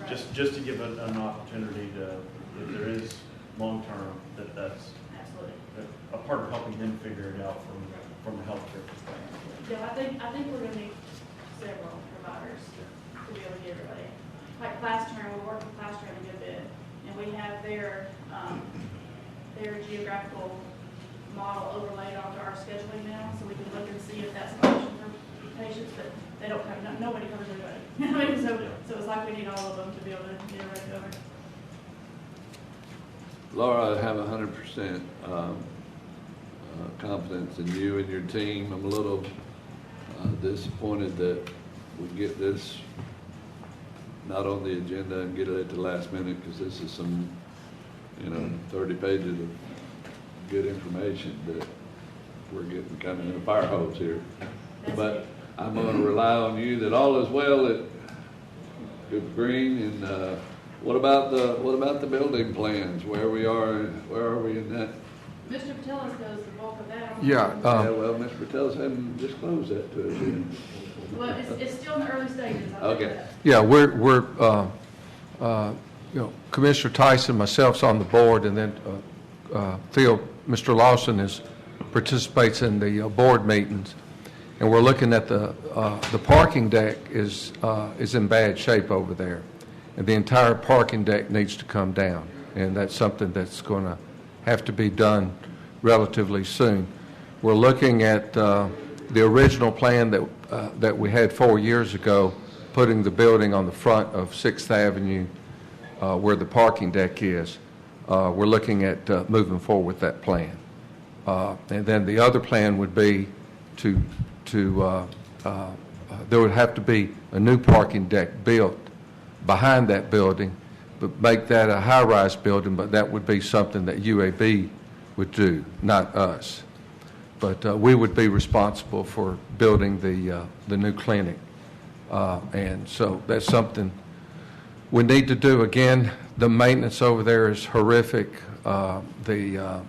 Right. just to give an opportunity to, if there is long-term, that's Absolutely. a part of helping them figure it out from a healthcare perspective. Yeah, I think we're gonna need several providers to be able to get everybody. Like Classturn, we work with Classturn a good bit, and we have their geographical model overlaid onto our scheduling now, so we can look and see if that's an option for patients, but they don't cover, nobody covers everybody. So it's like we need all of them to be able to get everybody covered. Laura, I have 100% confidence in you and your team. I'm a little disappointed that we get this not on the agenda and get it at the last minute, because this is some, 30 pages of good information that we're getting kind of in a fire hose here. But I'm going to rely on you that all is well at Good Green. And what about the building plans? Where are we in that? Mr. Patelis knows the bulk of that. Yeah. Well, Mr. Patelis hadn't disclosed that to us yet. Well, it's still in the early stages. I'll tell you Okay. that. Yeah, we're Commissioner Tyson, myself's on the board, and then Mr. Lawson participates in the board meetings, and we're looking at the parking deck is in bad shape over there, and the entire parking deck needs to come down, and that's something that's going to have to be done relatively soon. We're looking at the original plan that we had 4 years ago, putting the building on the front of 6th Avenue where the parking deck is. We're looking at moving forward with that plan. And then the other plan would be there would have to be a new parking deck built behind that building, but make that a high-rise building, but that would be something that UAB would do, not us. But we would be responsible for building the new clinic. And so that's something we need to do. Again, the maintenance over there is horrific. The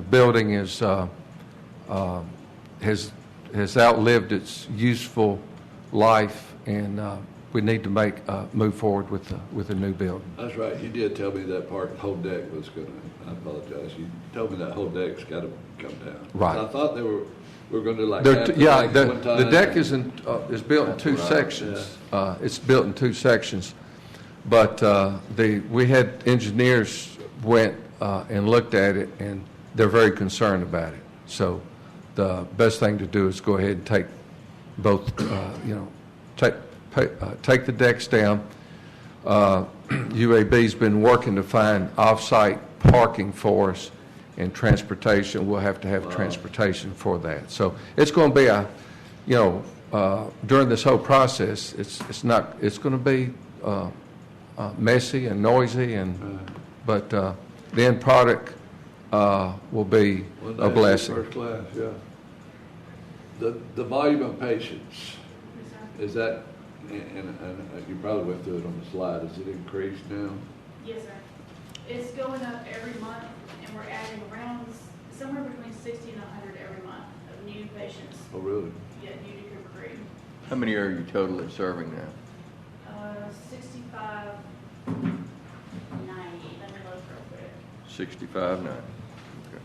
building has outlived its useful life, and we need to make, move forward with the new building. That's right, you did tell me that whole deck was gonna, I apologize, you told me that whole deck's gotta come down. Right. I thought we were gonna do like There- half the Yeah, deck the at one time. the deck is built in two Right, sections. It's built in two sections, but we had engineers went and looked at it, and they're very concerned about it. So the best thing to do is go ahead and take both, take the decks down. UAB's been working to find off-site parking for us and transportation. We'll have to have transportation for that. So it's going to be during this whole process, it's going to be messy and noisy, but the end product will be Well, a that's blessing. First class, yeah. The volume of patients, is that, and you probably went through it on the slide, is it increased now? Yes, sir. It's going up every month, and we're adding around somewhere between 60 and 100 every month of new patients, Oh, really? new to Cooper Creek. How many are you totally serving now? 65, 90. Let me look real quick. 65 now. Okay.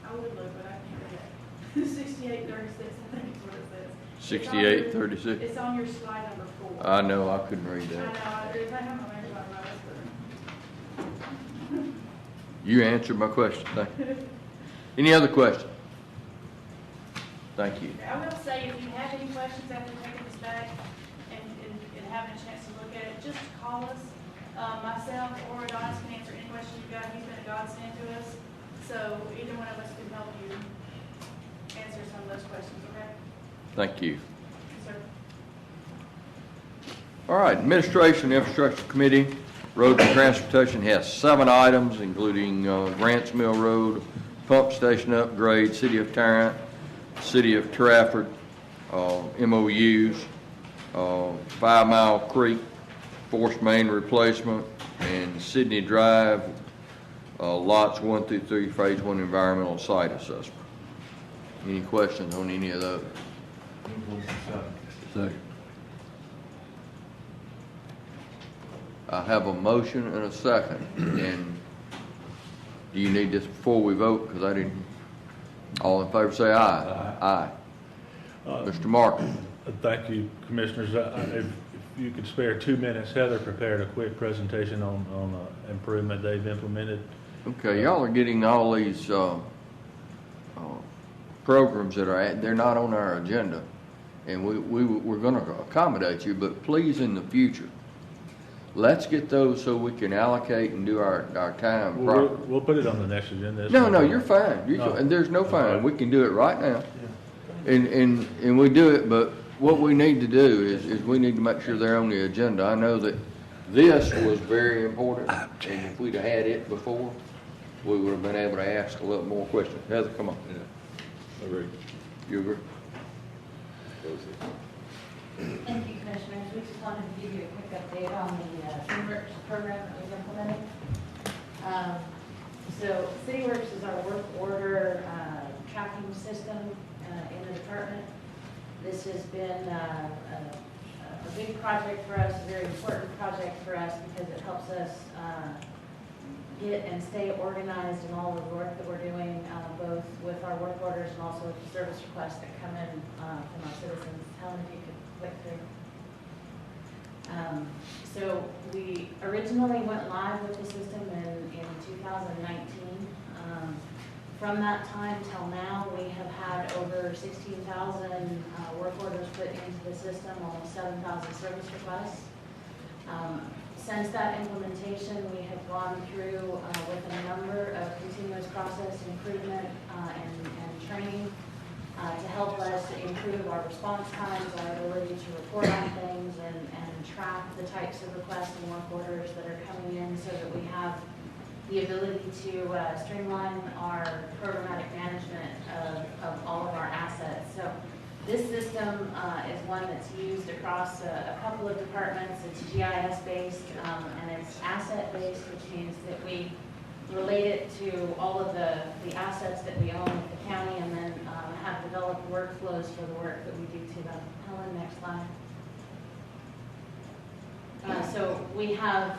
I would look, but I can't forget. 68, 36, I think is what it says. 68, 36? It's on your slide number 4. I know, I couldn't read I know, that. if I have my finger on my You answered my question, thank you. Any other questions? Thank you. I will say, if you have any questions after taking this back and having a chance to look at it, just call us. Myself or Adonis can answer any question you've got. He's been a godsend to us. So either one of us can help you answer some of those questions, okay? Thank you. Yes, sir. All right, Administration and Infrastructure Committee, Roads and Transportation has 7 items, including Grants Mill Road, pump station upgrade, City of Tarrant, City of Trafford, MOUs, 5 Mile Creek, force main replacement, and Sydney Drive, lots 1 through 3, phase 1 environmental site assessment. Any questions on any of those? Second. I have a motion and a second, and do you need this before we vote? Because I didn't, all in favor say aye. Aye. Mr. Martin. Thank you, Commissioners. If you could spare 2 minutes, Heather prepared a quick presentation on improvement they've implemented. Okay, y'all are getting all these programs that they're not on our agenda, and we're going to accommodate you, but please in the future, let's get those so we can allocate and do our time properly. We'll put it on the next agenda. No, you're fine. And there's no fine. We can do it right now. And we do it, but what we need to do is we need to make sure they're on the agenda. I know that this was very important, and if we'd have had it before, we would have been able to ask a little more questions. Heather, come on. Yeah. Agree. You agree? Thank you, Commissioners. We just wanted to give you a quick update on the CityWorks program that we've implemented. So CityWorks is our work order tracking system in the department. This has been a big project for us, a very important project for us because it helps us get and stay organized in all of the work that we're doing, both with our work orders and also with the service requests that come in from our citizens. Helen, if you could click through. So we originally went live with the system in 2019. From that time till now, we have had over 16,000 work orders put into the system, almost 7,000 service requests. Since that implementation, we have gone through with a number of continuous process improvement and training to help us improve our response times, our ability to report on things, and track the types of requests and work orders that are coming in so that we have the ability to streamline our programmatic management of all of our assets. So this system is one that's used across a couple of departments. It's GIS-based and it's asset-based, which means that we relate it to all of the assets that we own with the county and then have developed workflows for the work that we do to them. Helen, next slide. So we have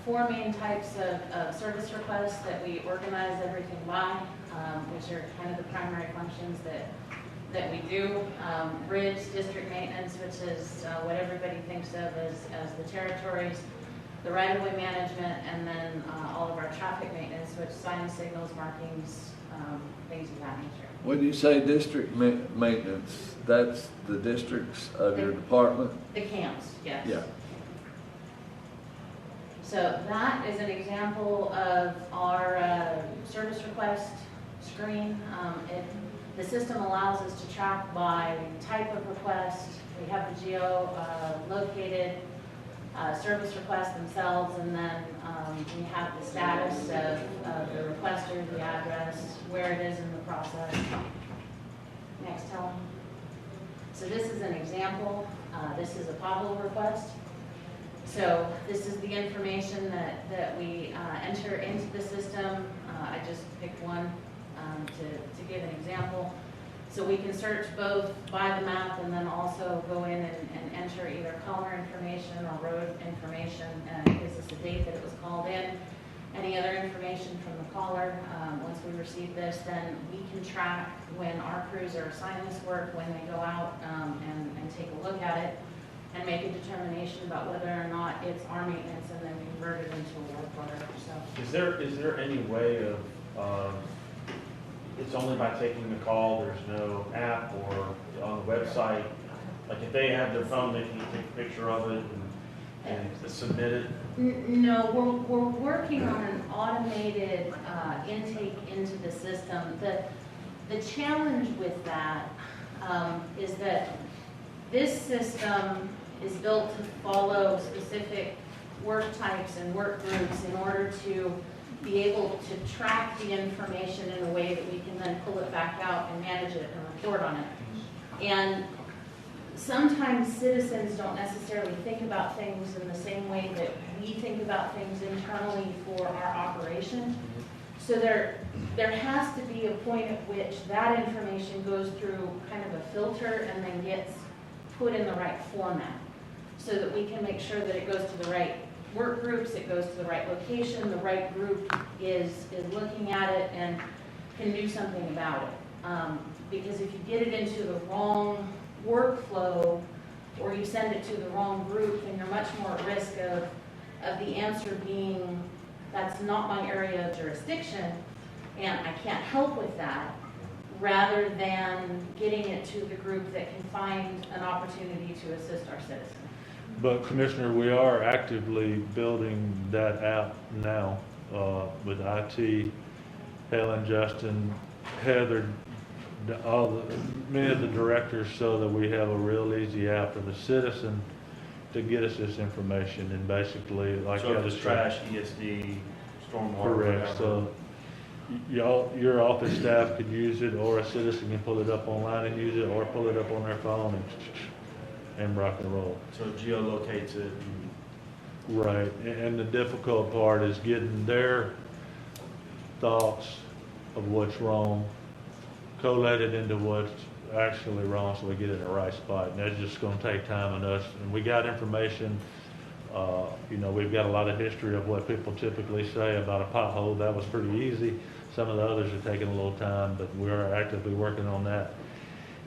four main types of service requests that we organize everything by, which are kind of the primary functions that we do. Bridge, district maintenance, which is what everybody thinks of as the territories, the right-of-way management, and then all of our traffic maintenance, which signs, signals, markings, things of that nature. When you say district maintenance, that's the districts of your department? The CAMs, yes. Yeah. So that is an example of our service request screen. The system allows us to track by type of request. We have the geo-located service requests themselves, and then we have the status of the requester, the address, where it is in the process. Next, Helen. So this is an example. This is a pothole request. So this is the information that we enter into the system. I just picked one to give an example. So we can search both by the map and then also go in and enter either caller information or road information, and it gives us a date that it was called in. Any other information from the caller. Once we receive this, then we can track when our crews are assigned this work, when they go out and take a look at it, and make a determination about whether or not it's our maintenance and then convert it into a work order. So Is there any way of, it's only by taking the call, there's no app or on the website? Like if they have their phone, they can take a picture of it and submit it? No, we're working on an automated intake into the system. The challenge with that is that this system is built to follow specific work types and work groups in order to be able to track the information in a way that we can then pull it back out and manage it and report on it. And sometimes citizens don't necessarily think about things in the same way that we think about things internally for our operation. So there has to be a point at which that information goes through kind of a filter and then gets put in the right format so that we can make sure that it goes to the right work groups, it goes to the right location, the right group is looking at it and can do something about it. Because if you get it into the wrong workflow or you send it to the wrong group, then you're much more at risk of the answer being, that's not my area of jurisdiction and I can't help with that, rather than getting it to the group that can find an opportunity to assist our citizens. But Commissioner, we are actively building that app now with IT, Helen, Justin, Heather, many of the directors, so that we have a real easy app for the citizen to get us this information and basically like. So if it's trash, ESD, stormwater. Correct. So your office staff could use it, or a citizen can pull it up online and use it, or pull it up on their phone and rock and roll. So it geolocates it. Right, and the difficult part is getting their thoughts of what's wrong, collated into what's actually wrong, so we get it in the right spot. And that's just gonna take time on us. And we got information, we've got a lot of history of what people typically say about a pothole. That was pretty easy. Some of the others are taking a little time, but we're actively working on that.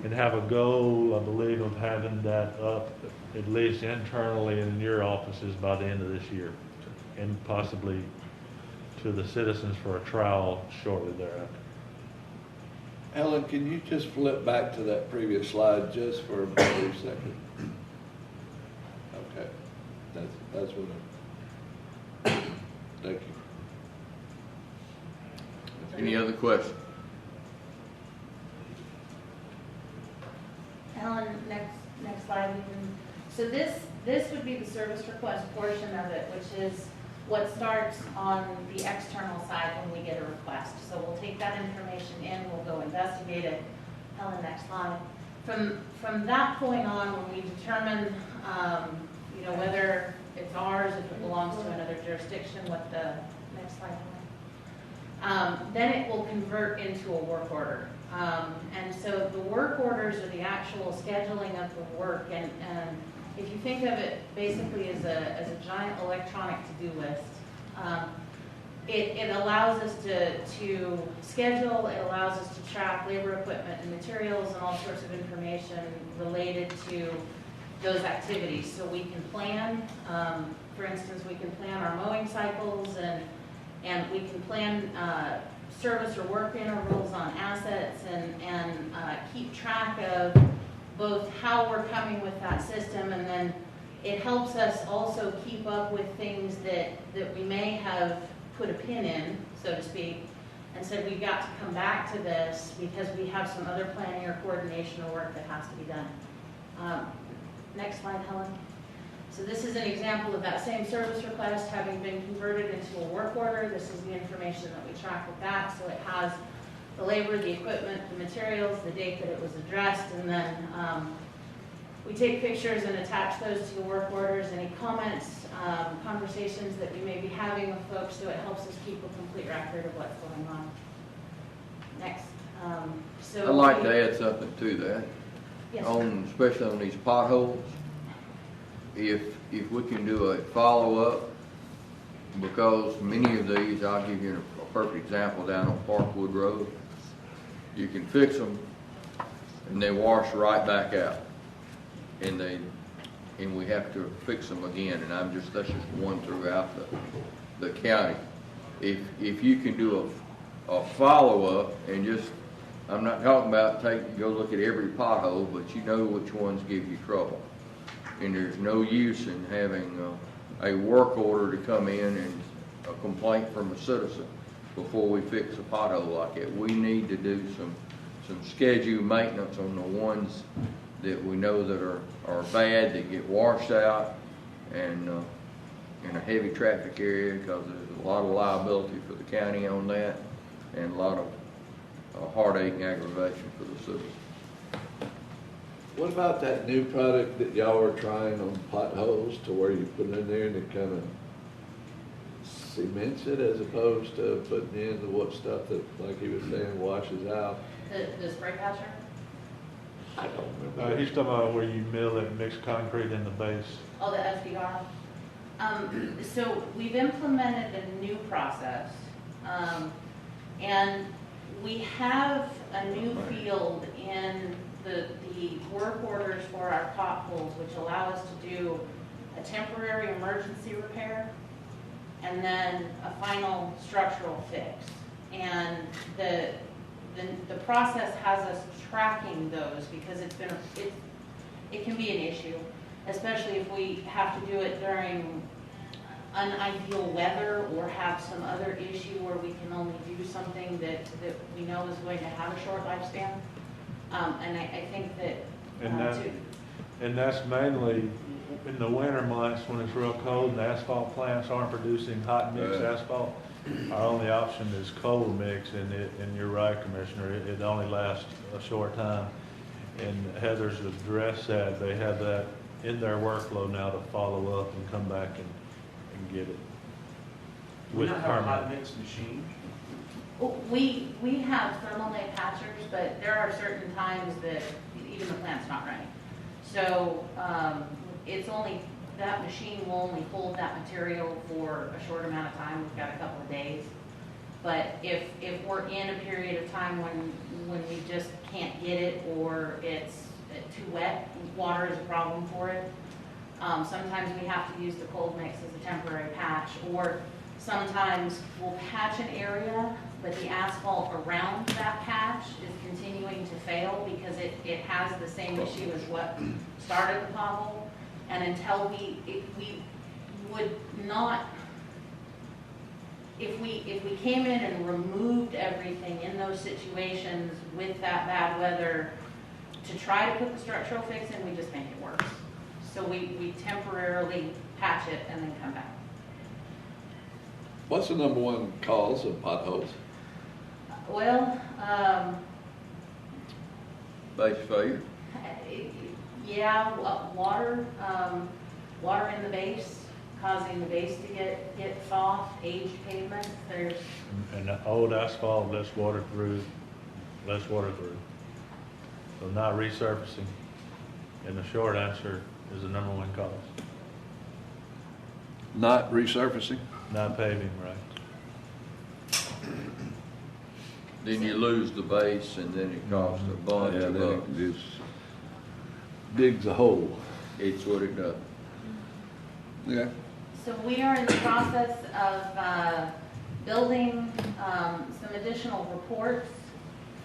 And have a goal, I believe, of having that up at least internally in your offices by the end of this year, and possibly to the citizens for a trial shortly thereafter. Ellen, can you just flip back to that previous slide just for a brief second? Okay, that's what thank you. Any other questions? Ellen, next slide. So this would be the service request portion of it, which is what starts on the external side when we get a request. So we'll take that information in, we'll go investigate it. Helen, next slide. From that point on, when we determine, whether it's ours, if it belongs to another jurisdiction, what the next slide. Then it will convert into a work order. And so the work orders are the actual scheduling of the work, and if you think of it basically as a giant electronic to-do list, it allows us to schedule, it allows us to track labor, equipment, and materials, and all sorts of information related to those activities. So we can plan, for instance, we can plan our mowing cycles, and we can plan service or work intervals on assets, and keep track of both how we're coming with that system, and then it helps us also keep up with things that we may have put a pin in, so to speak, and said we've got to come back to this because we have some other planning or coordination or work that has to be done. Next slide, Helen. So this is an example of that same service request having been converted into a work order. This is the information that we track with that. So it has the labor, the equipment, the materials, the date that it was addressed, and then we take pictures and attach those to the work orders, any comments, conversations that we may be having with folks, so it helps us keep a complete record of what's going on. Next. I'd like to add something to that. Yes, Especially on these potholes. If we can do a follow-up, because many of these, I'll give you a perfect example down on Parkwood Road. You can fix them, and they wash right back out, and we have to fix them again. And that's just one throughout the county. If you can do a follow-up and just, I'm not talking about go look at every pothole, but you know which ones give you trouble. And there's no use in having a work order to come in and a complaint from a citizen before we fix a pothole like that. We need to do some scheduled maintenance on the ones that we know that are bad, that get washed out, and in a heavy traffic area, because there's a lot of liability for the county on that, and a lot of heartache and aggravation for the citizens. What about that new product that y'all are trying on potholes, to where you put it in there and it kind of cements it, as opposed to putting in the what stuff that, like he was saying, washes out? the spray patcher. I don't remember. He's talking about where you mill and mix concrete in the base. Oh, the FDR. So we've implemented a new process, and we have a new field in the work orders for our potholes, which allow us to do a temporary emergency repair and then a final structural fix. And the process has us tracking those, because it can be an issue, especially if we have to do it during unideal weather or have some other issue where we can only do something that we know is going to have a short lifespan. And I think that And that's mainly in the winter months when it's real cold and the asphalt plants aren't producing hot mix asphalt. Our only option is cold mix, and you're right, Commissioner, it only lasts a short time. And Heather's addressed that. They have that in their workflow now to follow up and come back and get it. We don't have a hot mix machine. we have thermal-lay patchers, but there are certain times that even the plant's not running. So it's only, that machine will only hold that material for a short amount of time. We've got a couple of days. But if we're in a period of time when we just can't get it, or it's too wet, water is a problem for it, sometimes we have to use the cold mix as a temporary patch, or sometimes we'll patch an area, but the asphalt around that patch is continuing to fail because it has the same issue as what started the pothole. And until we would not, if we came in and removed everything in those situations with that bad weather to try to put the structural fix in, we just make it worse. So we temporarily patch it and then come back. What's the number one cause of potholes? Well, Base failure? yeah, water in the base, causing the base to get soft, aged pavement. There's And the old asphalt, less water through. So not resurfacing. And the short answer is the number one cause, Not resurfacing? not paving, right? Then you lose the base, and then it costs a bunch Yeah, of then bucks. it just digs a hole. It's what it does. Yeah. So we are in the process of building some additional reports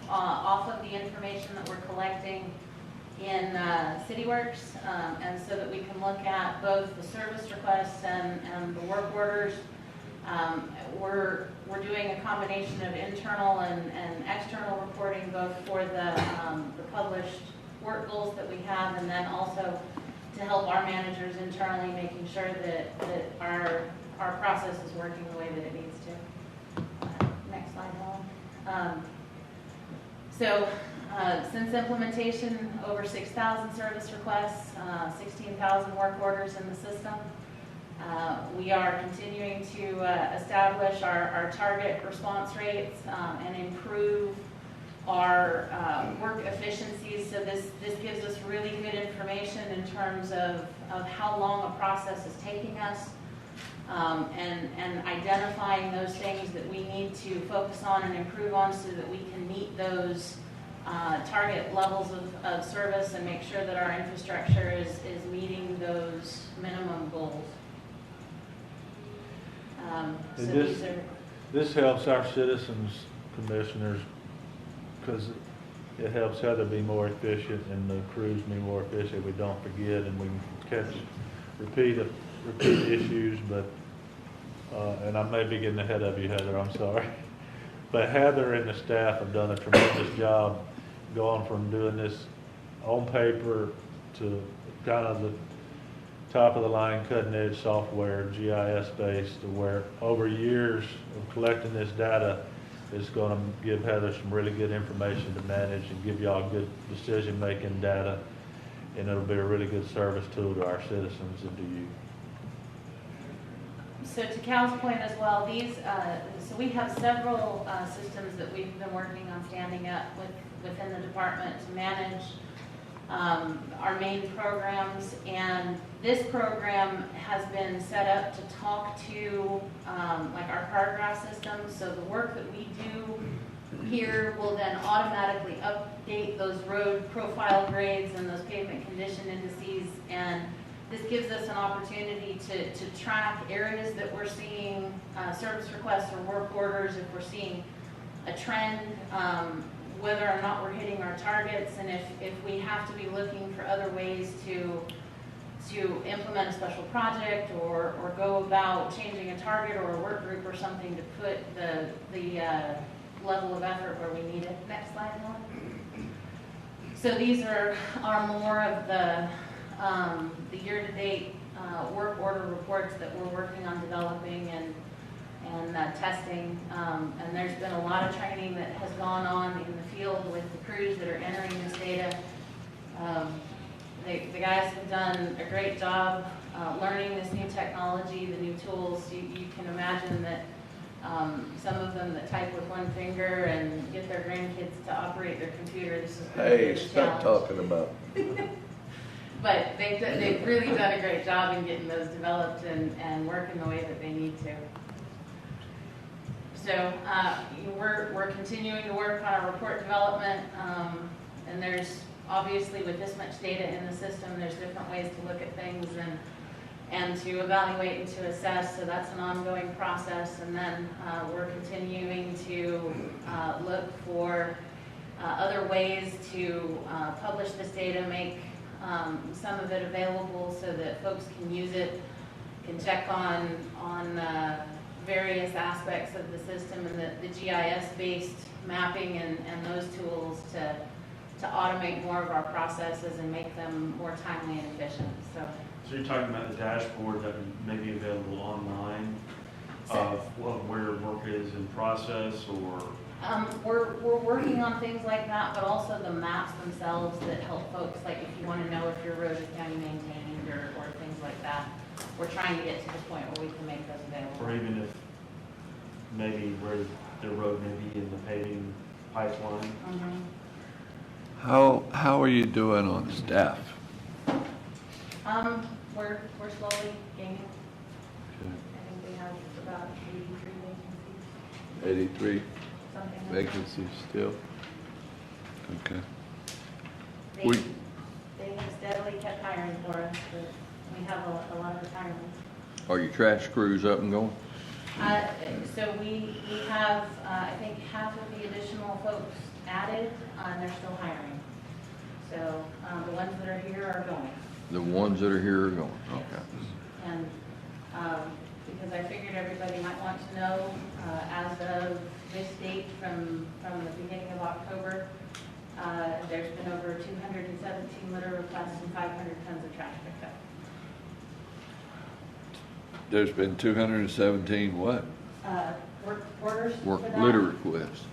off of the information that we're collecting in CityWorks, and so that we can look at both the service requests and the work orders. We're doing a combination of internal and external reporting, both for the published work goals that we have, and then also to help our managers internally, making sure that our process is working the way that it needs to. Next slide, Helen. So since implementation, over 6,000 service requests, 16,000 work orders in the system. We are continuing to establish our target response rates and improve our work efficiencies. So this gives us really good information in terms of how long a process is taking us, and identifying those things that we need to focus on and improve on so that we can meet those target levels of service and make sure that our infrastructure is meeting those minimum goals. So And these are, this helps our citizens, commissioners, because it helps Heather be more efficient and the crews be more efficient. We don't forget, and we can catch repeat issues, but, and I may be getting ahead of you, Heather, I'm sorry. But Heather and the staff have done a tremendous job going from doing this on paper to kind of the top of the line cutting edge software, GIS based, to where over years of collecting this data is going to give Heather some really good information to manage and give y'all good decision making data, and it'll be a really good service tool to our citizens and to you. so to Cal's point as well, these, so we have several systems that we've been working on standing up within the department to manage our main programs, and this program has been set up to talk to like our cartograph system. So the work that we do here will then automatically update those road profile grades and those pavement condition indices, and this gives us an opportunity to track areas that we're seeing service requests or work orders, if we're seeing a trend, whether or not we're hitting our targets, and if we have to be looking for other ways to implement a special project or go about changing a target or a work group or something to put the level of effort where we need it. Next slide, Helen. So these are more of the year-to-date work order reports that we're working on developing and testing, and there's been a lot of training that has gone on in the field with the crews that are entering this data. The guys have done a great job learning this new technology, the new tools. You can imagine that some of them that type with one finger and get their grandkids to operate their computer, this is Hey, a stop challenge. talking about. But they've really done a great job in getting those developed and working the way that they need to. So we're continuing to work on our report development, and there's obviously with this much data in the system, there's different ways to look at things and to evaluate and to assess. So that's an ongoing process, and then we're continuing to look for other ways to publish this data, make some of it available so that folks can use it, can check on various aspects of the system and the GIS-based mapping and those tools to automate more of our processes and make them more timely and efficient. So you're talking about the dashboard that may be available online of where work is in process, or? We're working on things like that, but also the maps themselves that help folks, like if you want to know if your road is county maintained or things like that. We're trying to get to the point where we can make those available. Or even if maybe where the road may be in the paving pipeline. Mm-hmm. How are you doing on staff? We're slowly gaining. Okay. I think we have about 83 vacancies, 83 something like that. vacancies still? Okay. They, We- they have steadily kept hiring for us, but we have a lot of retirements. Are your trash crews up and going? So we have, I think, half of the additional folks added, and they're still hiring. So the ones that are here are going. The ones that are here are going, okay. And because I figured everybody might want to know, as of this date from the beginning of October, there's been over 217 litter requests and 500 tons of trash picked up. There's been 217 what? Work orders Work for that. litter requests.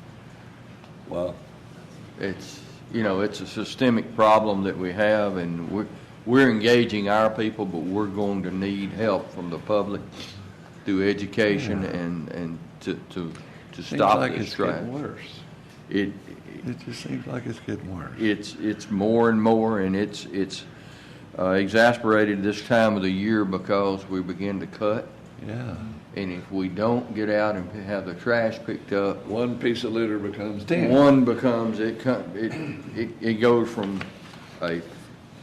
Wow. It's, it's a systemic problem that we have, and we're engaging our people, but we're going to need help from the public through education and to Seems stop like this it's trash. getting worse. It just seems like it's getting worse. it's more and more, and it's exasperated this time of the year because we begin to cut. Yeah. And if we don't get out and have the trash picked up, One piece of litter becomes 10. one becomes, it goes from a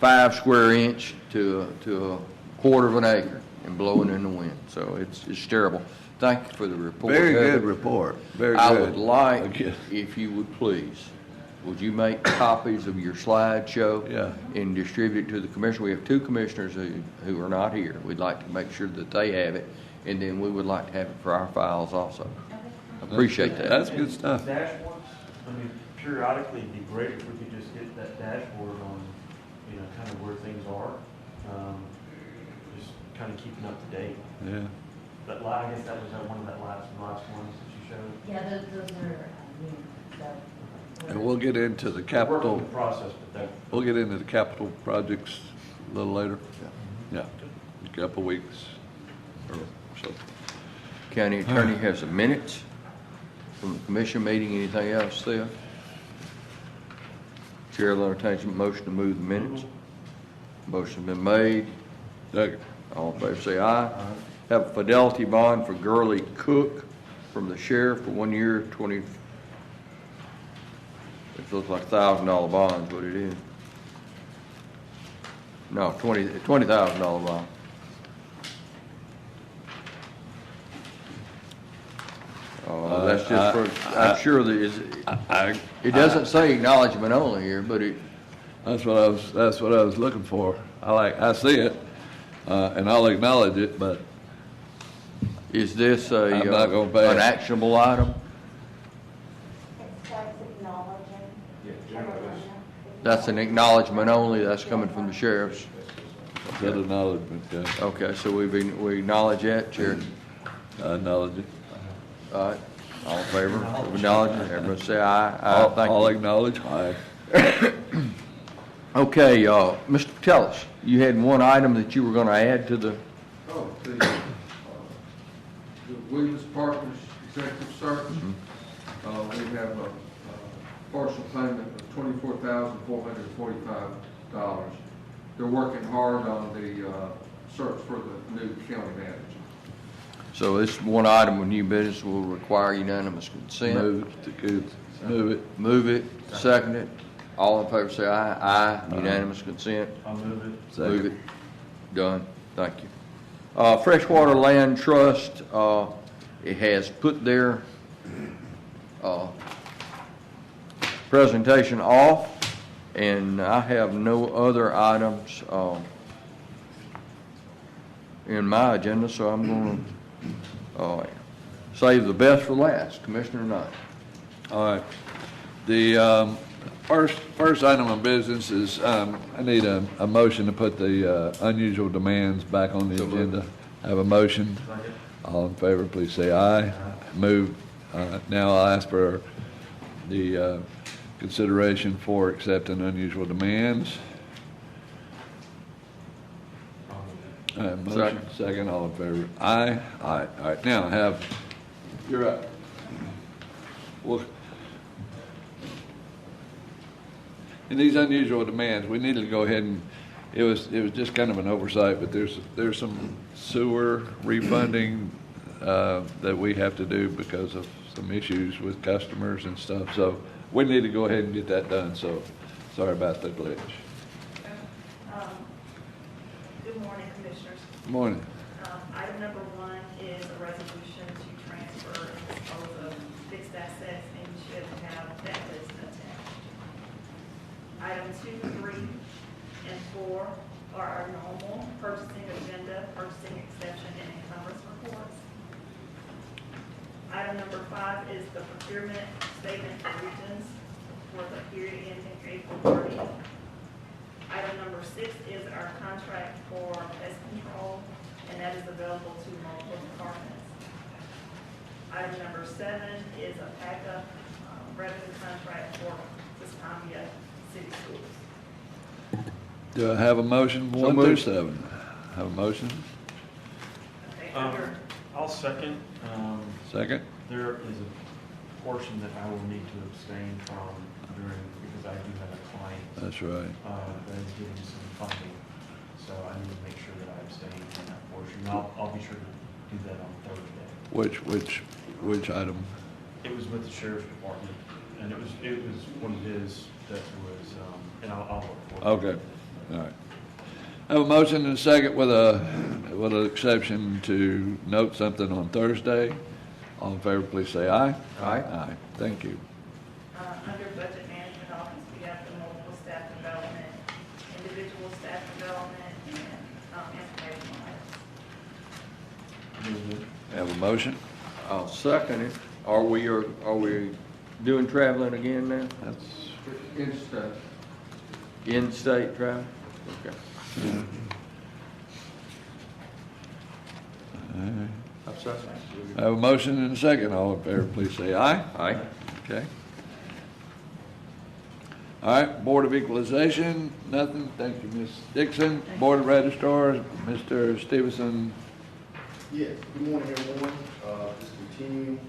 5 square inch to a quarter of an acre and blowing in the wind. So it's terrible. Thank you for the report. Very Heather. good report. Very I good. would like, Okay. if you would please, would you make copies of your slideshow? Yeah. And distribute it to the commissioner? We have 2 commissioners who are not here. We'd like to make sure that they have it, and then we would like to have it for our files also. Appreciate that. That's good stuff. Dashboards, I mean, periodically, it'd be great if we could just get that dashboard on, kind of where things are. Just kind of keeping up to date. Yeah. But I guess that was one of that last ones that you showed. Yeah, those are new, so. And we'll get into the Work capital. on the process, but that. We'll get into the capital projects a little later. Yeah. A couple weeks or so. County attorney has some minutes from the commission meeting. Anything else there? Chair will entertain a motion to move the minutes. Motion been made. Second. All in favor say aye. Have a fidelity bond for Gurley Cook from the sheriff for 1 year, 20, it looks like $1,000 bond's what it is. No, $20,000 bond. That's just for, I'm sure that it doesn't say acknowledgement only here, but it, That's what I was looking for. I see it, and I'll acknowledge it, but is this I'm not gonna pay an it. actionable item? It's like acknowledging. That's an acknowledgement only, that's coming from the sheriff's. good acknowledgement, yeah. Okay, so we acknowledge that, Chair. I acknowledge it. All right, all in favor of acknowledging? Everyone say aye. Aye, thank I'll you. acknowledge. Aye. Okay, Mr. Patelis, you had one item that you were going to add to the, Oh, the Williams Partners Executive Search, we have a partial payment of $24,445. They're working hard on the search for the new county manager. so this one item of new business will require unanimous consent. Move it. Move it, second it. All in favor say aye. Aye, unanimous consent. I'll move it. Move it. Done. Thank you. Freshwater Land Trust, it has put their presentation off, and I have no other items in my agenda, so I'm going to save the best for last. Commissioner Knight. All right. The first item of business is I need a motion to put the unusual demands back on the agenda. Have a motion. All in favor, please say aye. Move. Now I'll ask for the consideration for accepting unusual demands. Motion. Second. All in favor. Aye. Aye. All right. Now you're up. Well, in these unusual demands, we need to go ahead it was just kind of an oversight, but there's some sewer refunding that we have to do because of some issues with customers and stuff. So we need to go ahead and get that done. So sorry about the glitch. Good morning, Commissioners. Morning. Item number 1 is a resolution to transfer and dispose of fixed assets and should have that list attached. Item 2, 3, and 4 are our normal purchasing agenda, purchasing exception, and encumbrance reports. Item number 5 is the procurement statement for regions for the period ending April 30th. Item number 6 is our contract for pest control, and that is available to multiple departments. Item number 7 is a backup revenue contract for Tuscaloosa City Schools. Do I have a motion, 1 through 7? Have a motion? Okay, I'll second. Second? There is a portion that I will need to abstain from during, because I do have a client That's right. that is getting some funding. So I need to make sure that I abstain from that portion. And I'll be sure to do that on Thursday. Which item? It was with the sheriff's department, and it was one of his that was, and I'll look for it. Okay, all right. I have a motion and a second with an exception to note something on Thursday. All in favor, please say aye. Aye. Aye. Thank you. Under Budget Management Office, we have the multiple staff development, individual staff development, and informational items. Have a motion? I'll second it. Are we doing traveling again now? That's Instant. In-state travel? Okay. I'll second. I have a motion and a second. All in favor, please say aye. Aye. Okay. All right, Board of Equalization, nothing. Thank you, Ms. Dixon. Board of Registrars, Mr. Stevenson. Yes, good morning, everyone. Just continuing,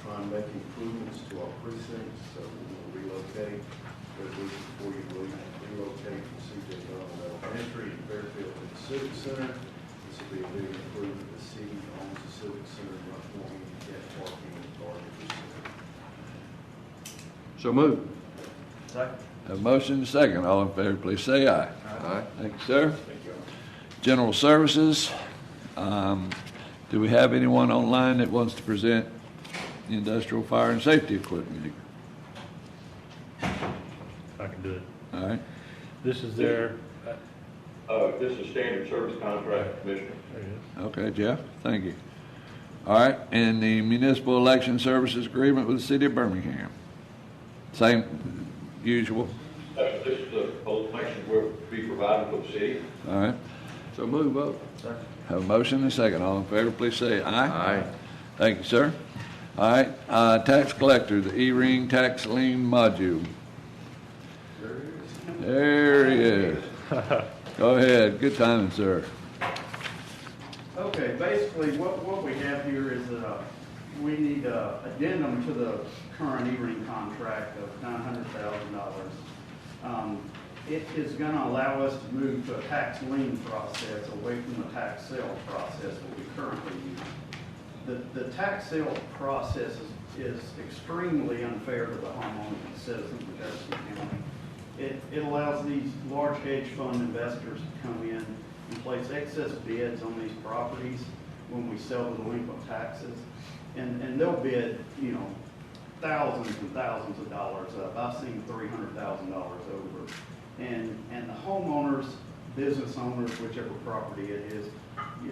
trying to make improvements to our precincts, so we're going to relocate. Resolution before you relocate from C.J. Donald Elementary and Fairfield to the Civic Center. This will be a big improvement. The city owns the Civic Center, much more handicap parking and garbage center. So move. Second. Have a motion and a second. All in favor, please say aye. Aye. Thank you, sir. General Services. Do we have anyone online that wants to present the industrial fire and safety equipment? I can do it. All right. This is their, This is standard service contract, Commissioner. there it is. Okay, Jeff, thank you. All right, and the municipal election services agreement with the city of Birmingham. Same, usual. This is the information will be provided for the city. All right, So move up. have a motion and a second. All in favor, please say aye. Aye. Thank you, sir. All right, tax collector, the E-ring tax lien module. There he is. Go ahead, good timing, sir. Okay, basically, what we have here is, we need a addendum to the current E-ring contract of $900,000. It is gonna allow us to move to a tax lien process away from the tax sale process that we currently use. The tax sale process is extremely unfair to the homeowners and citizens of Jefferson County. It allows these large hedge fund investors to come in and place excess bids on these properties when we sell the delinquent taxes. And they'll bid, thousands and thousands of dollars up. I've seen $300,000 over. And the homeowners, business owners, whichever property it is,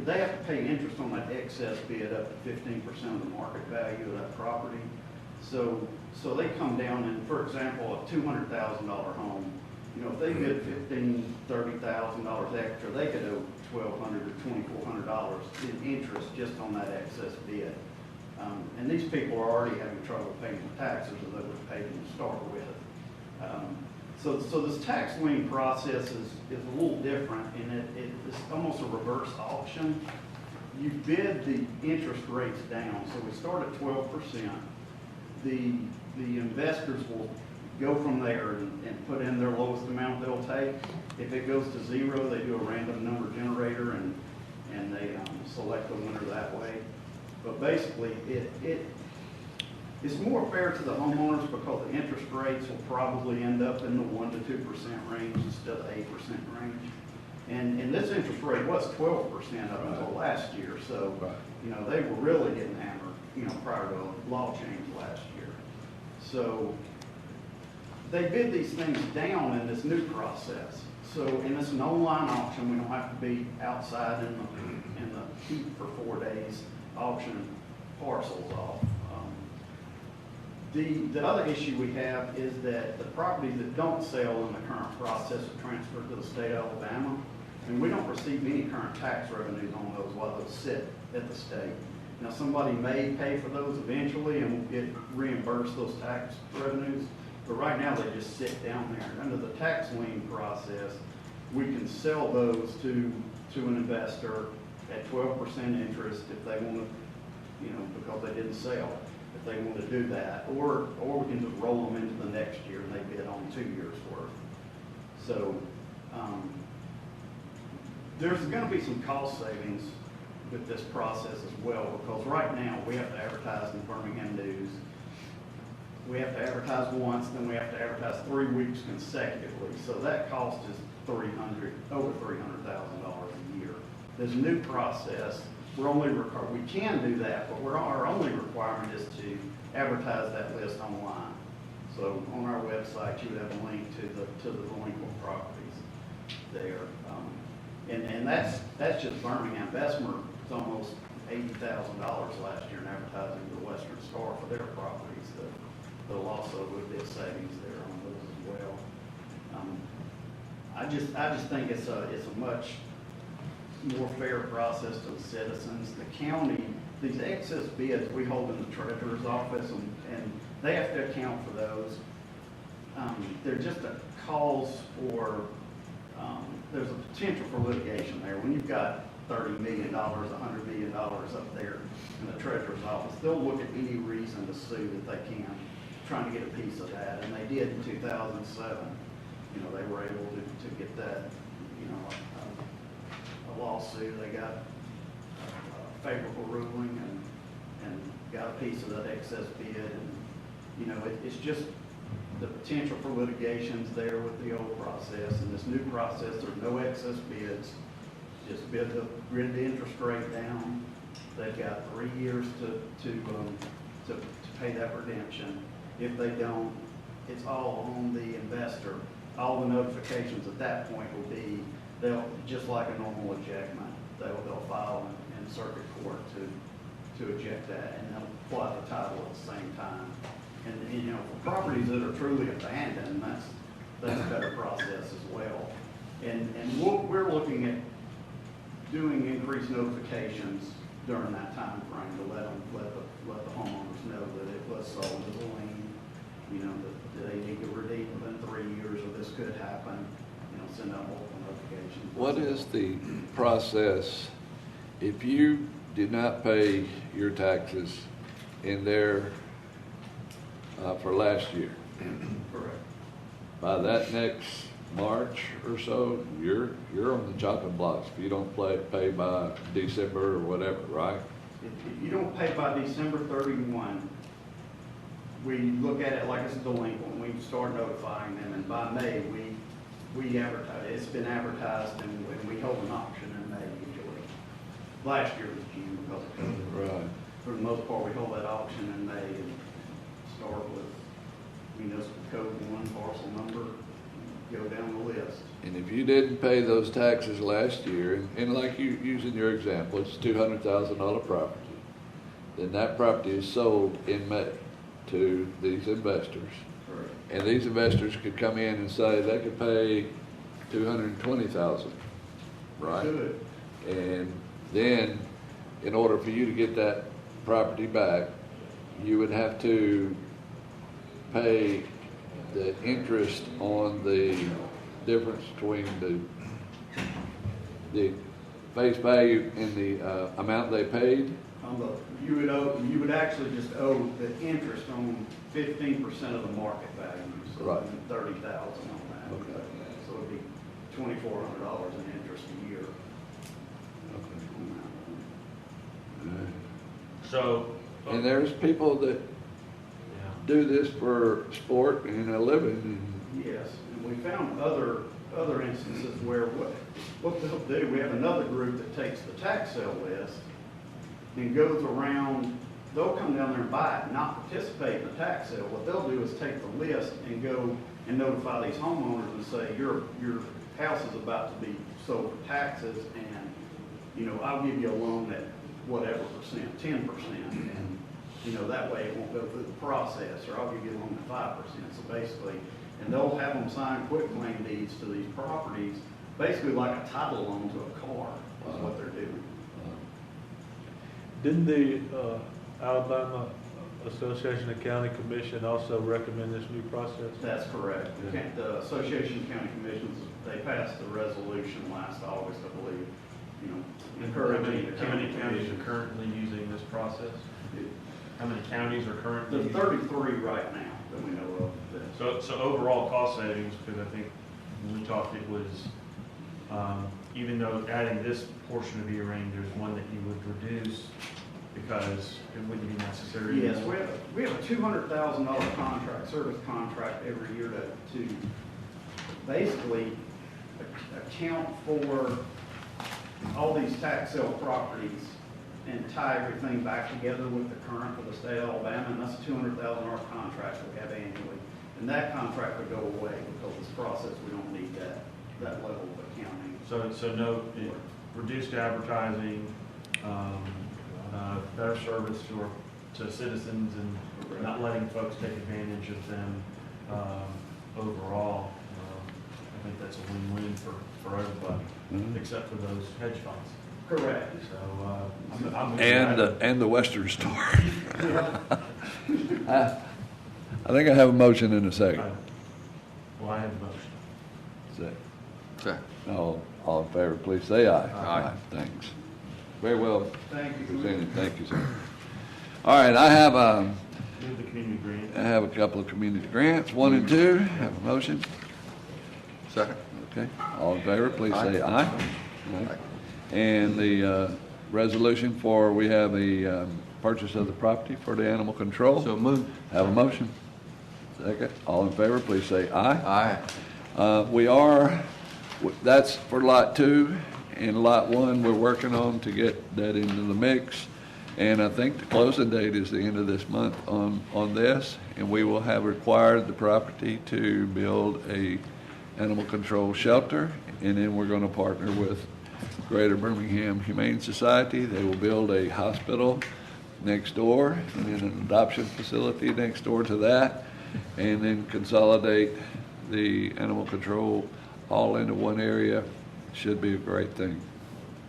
they have to pay interest on that excess bid up to 15% of the market value of that property. So they come down and, for example, a $200,000 home, if they bid $15,000, $30,000 extra, they could owe $1,200 or $2,400 in interest just on that excess bid. And these people are already having trouble paying the taxes that they would have paid them to start with. So this tax lien process is a little different, and it's almost a reverse auction. You bid the interest rates down, so we start at 12%. The investors will go from there and put in their lowest amount they'll take. If it goes to zero, they do a random number generator and they select the winner that way. But basically, it's more fair to the homeowners because the interest rates will probably end up in the 1% to 2% range instead of 8% range. And this interest rate was 12% up until last year, so, you know, they were really getting hammered, you know, prior to the law change last year. So they bid these things down in this new process. So, and it's an online auction, we don't have to be outside in the heat for 4 days auctioning parcels off. The other issue we have is that the properties that don't sell in the current process are transferred to the state of Alabama, and we don't receive any current tax revenues on those while those sit at the state. Now, somebody may pay for those eventually and will get reimbursed those tax revenues, but right now they just sit down there. Under the tax lien process, we can sell those to an investor at 12% interest if they want to, you know, because they didn't sell, if they want to do that, or we can just roll them into the next year and they bid on 2 years worth. So there's going to be some cost savings with this process as well, because right now we have to advertise in the Birmingham News. We have to advertise once, then we have to advertise 3 weeks consecutively. So that cost is over $300,000 a year. This new process, we can do that, but our only requirement is to advertise that list online. So on our website, you would have a link to the delinquent properties there. And that's just Birmingham. Bessemer was almost $80,000 last year in advertising to the Western Star for their properties. There'll also be a savings there on those as well. I just think it's a much more fair process to the citizens. The county, these excess bids we hold in the treasurer's office, and they have to account for those. They're just a cause for, there's a potential for litigation there. When you've got $30 million, $100 million up there in the treasurer's office, they'll look at any reason to sue that they can, trying to get a piece of that, and they did in 2007. You know, they were able to get that, you know, a lawsuit. They got a favorable ruling and got a piece of that excess bid. And, you know, it's just the potential for litigations there with the old process. And this new process, there's no excess bids. Just bid the interest rate down. They've got 3 years to pay that redemption. If they don't, it's all on the investor. All the notifications at that point will be, they'll, just like a normal ejectment, they'll file in circuit court to eject that, and they'll apply the title at the same time. And you know, for properties that are truly abandoned, that's a better process as well. And we're looking at doing increased notifications during that time frame to let the homeowners know that it was sold as a lien, you know, that they need to redeem within 3 years, or this could happen, you know, send out multiple notifications. What is the process if you did not pay your taxes in there for last year? Correct. By that next March or so, you're on the chopping blocks if you don't pay by December or whatever, right? If you don't pay by December 31, we look at it like it's a delinquent. We start notifying them, and by May, we advertise. It's been advertised, and we hold an auction in May usually. Last year was June because of COVID. Right. For the most part, we hold that auction in May and start with municipal code 1 parcel number, go down the list. And if you didn't pay those taxes last year, and like you using your example, it's a $200,000 property, then that property is sold in May to these investors. Correct. And these investors could come in and say they could pay $220,000, right? Good. And then, in order for you to get that property back, you would have to pay the interest on the difference between the face value and the amount they paid, You would actually just owe the interest on 15% of the market value, so Right. 30,000 on that. Okay. So it'd be $2,400 in interest a year. So, And there's people that yeah. do this for sport and a living. Yes, and we found other instances where what they'll do, we have another group that takes the tax sale list and goes around, they'll come down there and buy it, not participate in the tax sale. What they'll do is take the list and go and notify these homeowners and say, your house is about to be sold for taxes, and, you know, I'll give you a loan at whatever percent, 10%, and, you know, that way it won't go through the process, or I'll give you a loan at 5%. So basically, and they'll have them sign quitclaim deeds to these properties, basically like a title loan to a car, is what they're doing. Didn't the Alabama Association of County Commission also recommend this new process? That's correct. The Association of County Commissions, they passed the resolution last August, I believe, you know, encouraging the How many counties commissions. are currently using this process? How many counties are currently? There's 33 right now that we know of. So overall cost savings, because I think when we talked, it was, even though adding this portion of E-ring, there's one that you would reduce because it wouldn't be necessary. Yes, we have a $200,000 contract, service contract every year to basically account for all these tax sale properties and tie everything back together with the current for the state of Alabama, and that's a $200,000 contract we have annually. And that contract would go away because this process, we don't need that level of accounting. So no, reduced advertising, better service to citizens, and not letting folks take advantage of them overall. I think that's a win-win for everybody, except for those hedge funds. Correct. So I'm And the Western Star. I think I have a motion in a second. Well, I have a motion. Second. All in favor, please say aye. Aye. Thanks. Very well Thank you. presented. Thank you, sir. All right, I have Move the community grant. a couple of community grants, 1 and 2. Have a motion. Second. Okay. All in favor, please say aye. Aye. And the resolution for, we have a purchase of the property for the animal control. So moved. Have a motion. Second. All in favor, please say aye. Aye. That's for Lot 2, and Lot 1, we're working on to get that into the mix. And I think the closing date is the end of this month on this, and we will have required the property to build a animal control shelter, and then we're going to partner with Greater Birmingham Humane Society. They will build a hospital next door, and then an adoption facility next door to that, and then consolidate the animal control all into one area. Should be a great thing.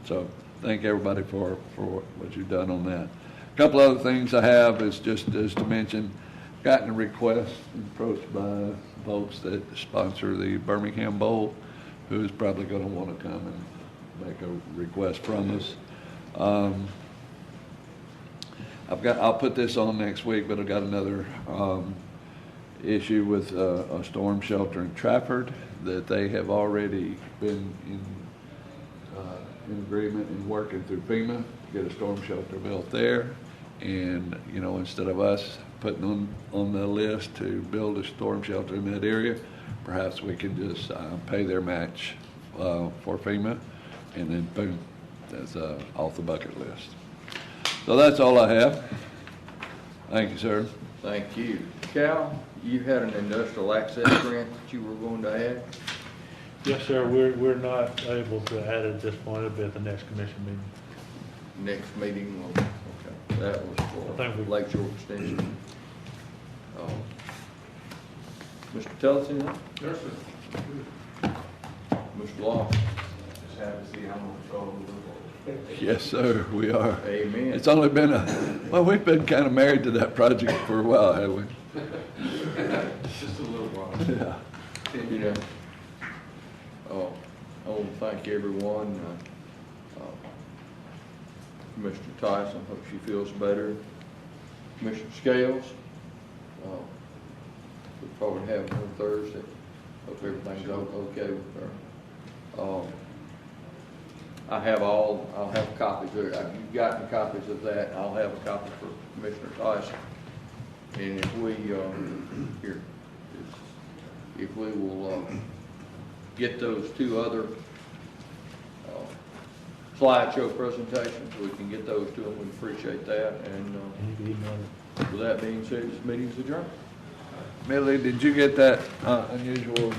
So thank everybody for what you've done on that. A couple other things I have is just as to mention, gotten a request approached by folks that sponsor the Birmingham Bowl, who's probably going to want to come and make a request from us. I'll put this on next week, but I've got another issue with a storm shelter in Trafford that they have already been in agreement and working through FEMA to get a storm shelter built there. And, you know, instead of us putting on the list to build a storm shelter in that area, perhaps we can just pay their match for FEMA, and then boom, that's off the bucket list. So that's all I have. Thank you, sir. Thank you. Cal, you had an industrial access grant that you were going to add? Yes, sir, we're not able to add it at this point. It'll be at the next commission meeting. Next meeting, okay. That was for Lake Shore Extension. Mr. Tellison? Yes, sir. Mr. Law? Just happy to see animal control moving forward. Yes, sir, we are. Amen. It's only been we've been kind of married to that project for a while, haven't we? Just a little while. Yeah. You know, I want to thank everyone. Commissioner Tyson, hope she feels better. Commissioner Scales, look forward to having her Thursday. Hope everything's okay with her. I'll have copies of it. You've gotten copies of that. I'll have a copy for Commissioner Tyson. And if we, if we will get those two other slideshow presentations, we can get those to them. We appreciate that. And with that being said, this meeting is adjourned. Millie, did you get that unusual